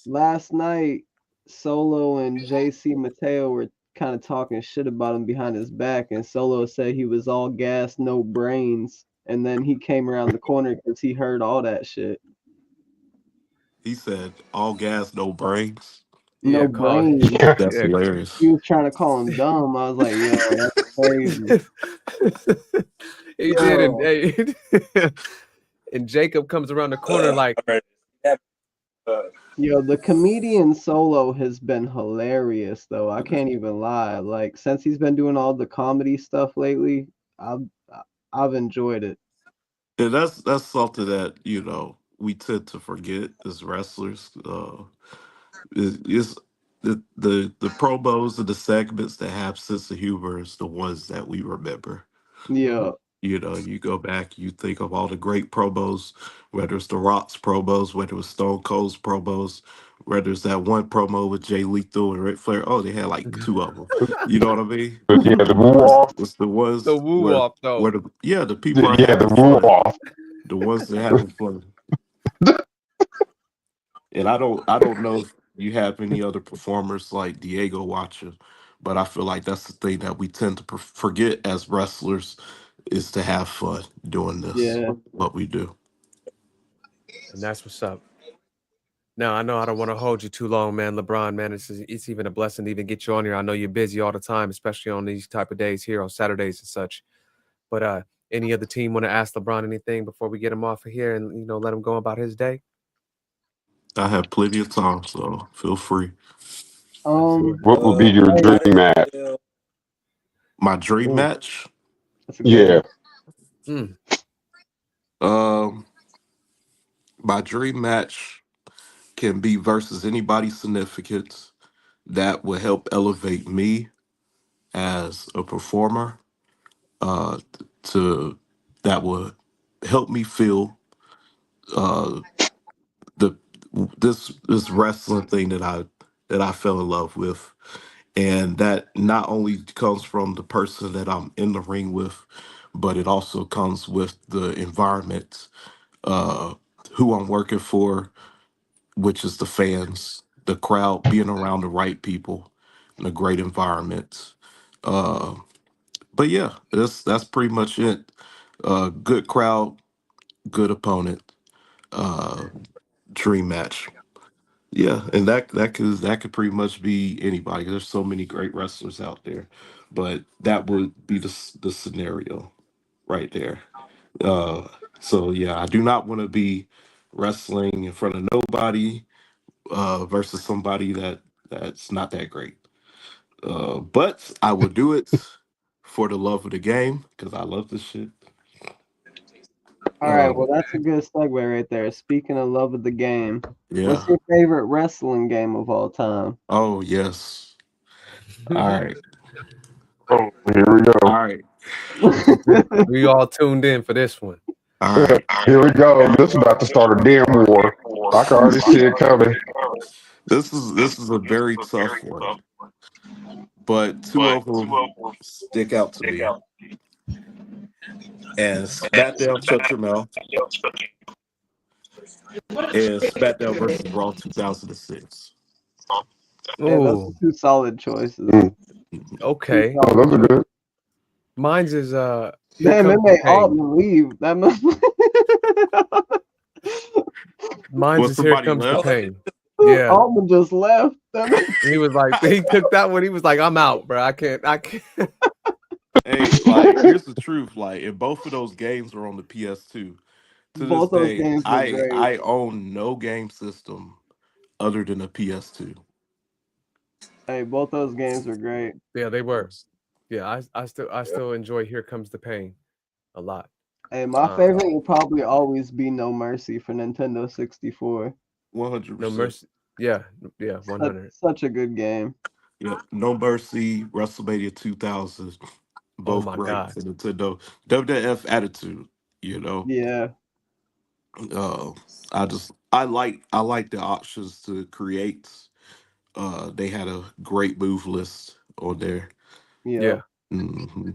last night Solo and JC Mateo were kind of talking shit about him behind his back, and Solo said he was all gas, no brains, and then he came around the corner because he heard all that shit. he said all gas, no brains. Yeah, No call brains. That's yeah. He hilarious. was trying to call him dumb. I was like, yo, that's crazy. He did, and Yo, hey, and Jacob comes around the corner like, Alright. Yeah, uh, yo, the comedian Solo has been hilarious though. I can't even lie. Like since he's been doing all the comedy stuff lately, I've I've enjoyed it. And that's something that you know we tend to forget as wrestlers. Is the promos and the segments that have sense of humor is the ones that we remember. Yeah. You know, you go back, you think of all the great promos, whether it's the Rock's promos, whether it was Stone Cold's promos, whether it's that one promo with Jay Lethal and Ric Flair. Oh, they had like two of them. You know what I mean? Yeah, the woo off. It's the the ones woo off where though. the people are Yeah, the having woo fun, off. the ones that having fun. And I don't know if you have any other performers like Diego watching, but I feel like that's the thing that we tend to forget as wrestlers is to have fun doing this, Yeah. what we do. And that's what's up. Now I know I don't want to hold you too long, man. LeBron, man, it's even a blessing to even get you on here. I know you're busy all the time, especially on these type of days here on Saturdays and such. But any other team want to ask LeBron anything before we get him off of here and let him go about his day? I have plenty of time, so feel free. Let's do it. Um, What would be your hey, dream I match? feel My dream ooh, match, that's a good Yeah. one. Mm. um, my dream match can be versus anybody significant that will help elevate me as a performer. Uh, to that would help me feel uh the this wrestling thing that I fell in love with, and that not only comes from the person that I'm in the ring with, but it also comes with the environment, uh, who I'm working for, which is the fans, the crowd, being around the right people, in a great environment. Uh, but yeah, that's pretty much it. Good crowd, good opponent, uh, dream match. Yeah, and that could pretty much be anybody. There's so many great wrestlers out there, but that would be the scenario right there. Uh, so yeah, I do not want to be wrestling in front of nobody versus somebody that's not that great. But I would do it for the love of the game because I love this shit. All right, Uh, well, that's a good segue right there. Speaking of love of the game, what's yeah. your favorite wrestling game of all time? Oh yes. All right. Oh, here we All go. right. We all tuned in for this one. All right. Here we go. This is about to start a damn war. I can already see it coming. This is a very tough one, but two of them stick out to me. And SmackDown Shut Your Mouth and SmackDown versus Raw 2006. Yeah, those are Oh, two solid choices. Mm. Two okay. Oh, solid those are good. Mine's is Here Damn, it Comes the made Pain. Altman leave. That must. Mine's Well, is Here somebody Comes the left. Pain. Yeah. Altman just left. He was like, he took that one. He was like, I'm out, bro. I can't. Hey, like here's the truth. Like, if both of those games are on the PS2, to this Both those day, games were I great. I own no game system other than a PS2. Hey, both those games were great. Yeah, they were. Yeah, I still enjoy Here Comes the Pain a lot. Hey, my Um, favorite will probably always be No Mercy for Nintendo 64. no 100%. mercy. Yeah, yeah, Such, 100. such a good game. Yep. No Mercy, WrestleMania 2000, Oh both my great God. for Nintendo. WWF Attitude, you know. Yeah, Uh, I like the options to create. They had a great move list on there. yeah. Yeah, hmm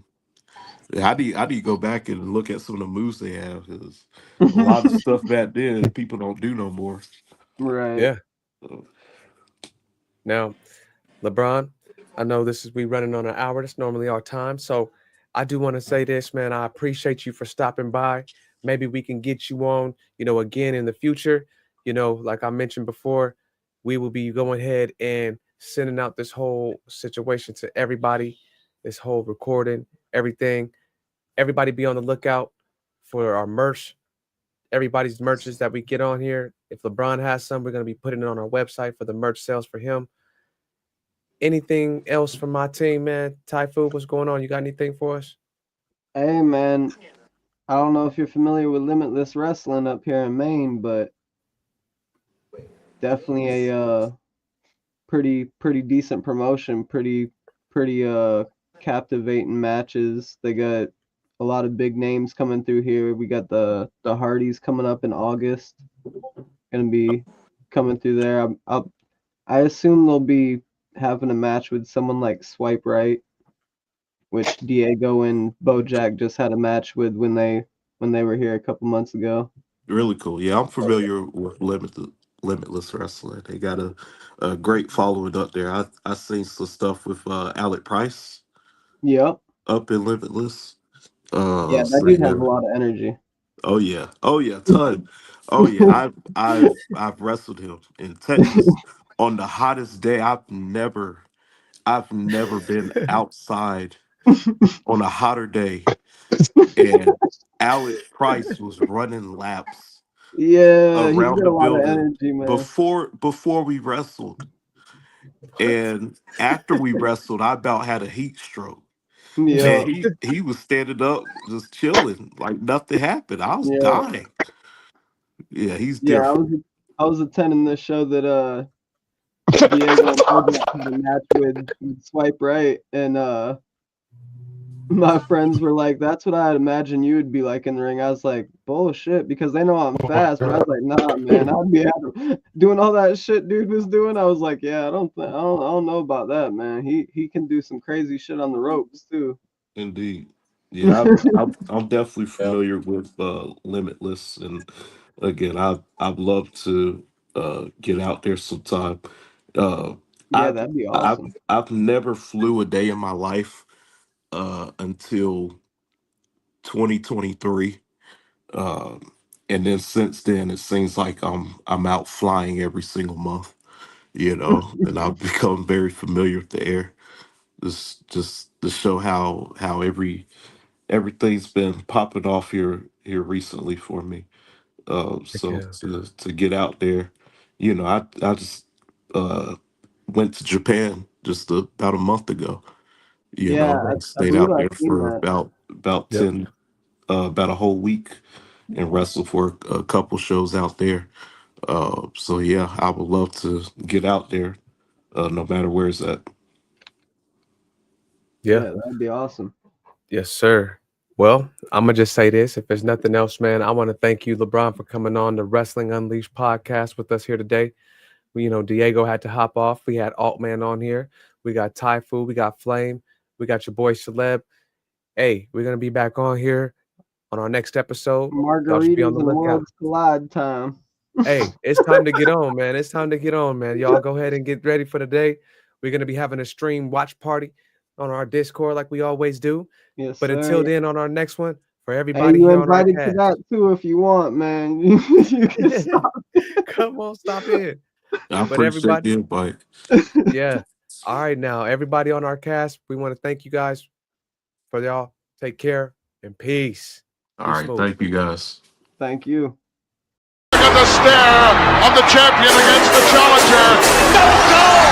I need to go back and look at some of the moves they have because a lot of stuff back then people don't do no more. Right. yeah. Now, LeBron, I know this is we running on an hour. That's normally our time. So I do want to say this, man. I appreciate you for stopping by. Maybe we can get you on, again in the future. Like I mentioned before, we will be going ahead and sending out this whole situation to everybody, this whole recording, everything. Everybody be on the lookout for our merch. Everybody's merches that we get on here. If LeBron has some, we're going to be putting it on our website for the merch sales for him. Anything else from my team, man? Typhoon, what's going on? You got anything for us? Hey, man. I don't know if you're familiar with Limitless Wrestling up here in Maine, but definitely a pretty decent promotion. Pretty captivating matches. They got a lot of big names coming through here. We got the Hardys coming up in August. Gonna be coming through there. I assume they'll be having a match with someone like Swipe Right, which Diego and Bojack just had a match with when they were here a couple months ago. Really cool. Yeah, I'm familiar with Limitless Wrestling. They got a great following up there. I seen some stuff with Alec Price Yep. up in Limitless. Yeah, that So dude has yeah. a lot of energy. Oh yeah, ton. Oh yeah, I've wrestled him in Texas on the hottest day. I've never been outside on a hotter day, and Alec Price was running laps. Yeah, he's around got the a lot of building energy, man. before we wrestled. And after we wrestled, I about had a heat stroke. Yeah, Man, he was standing up, just chilling, like nothing happened. I was yeah, dying. Yeah, he's yeah. different. I was attending the show that Diego and Novak had a match with Swipe Right, and my friends were like, "That's what I'd imagine you would be like in the ring." I was like, "Bullshit," because they know I'm fast. But I was like, "Nah, man, I'd be doing all that shit dude was doing." I was like, "Yeah, I don't know about that, man. He can do some crazy shit on the ropes too." Indeed. Yeah, I'm definitely familiar with Limitless, and again, I'd love to get out there sometime. Uh, Yeah, that'd be awesome. I've never flew a day in my life until 2023. Um, and then since then, it seems like I'm out flying every single month, and I've become very familiar with the air. This just to show how everything's been popping off here recently for me. So Yeah. to get out there, I just uh went to Japan just about a month ago. Yeah, And I stayed believe out I've there seen for that. about Yep. 10 about a whole week and wrestled for a couple shows out there. So yeah, I would love to get out there, no matter where it's at. Yeah. Yeah, that'd be awesome. Yes, sir. Well, I'm gonna just say this. If there's nothing else, man, I want to thank you, LeBron, for coming on the Wrestling Unleashed podcast with us here today. Diego had to hop off. We had Altman on here. We got Typhoon. We got Flame. We got your boy Celeb. Hey, we're gonna be back on here on our next episode. Y'all should be on Margaritas the and lookout. worlds collide time. Hey, it's time to get on, man. It's time to get on, man. Y'all go ahead and get ready for the day. We're gonna be having a stream watch party on our Discord like we always do. Yes, But sir. until then, on our next one, for Hey, everybody you here on our invited to cast, that too if you want, man. You can stop. come on, stop in. I But appreciate everybody, the invite. yeah. All right, now everybody on our cast, we want to thank you guys for y'all. Take care and peace. All Be right, smooth. thank you guys. Thank you. Look at the stare of the champion against the challenger. No, no!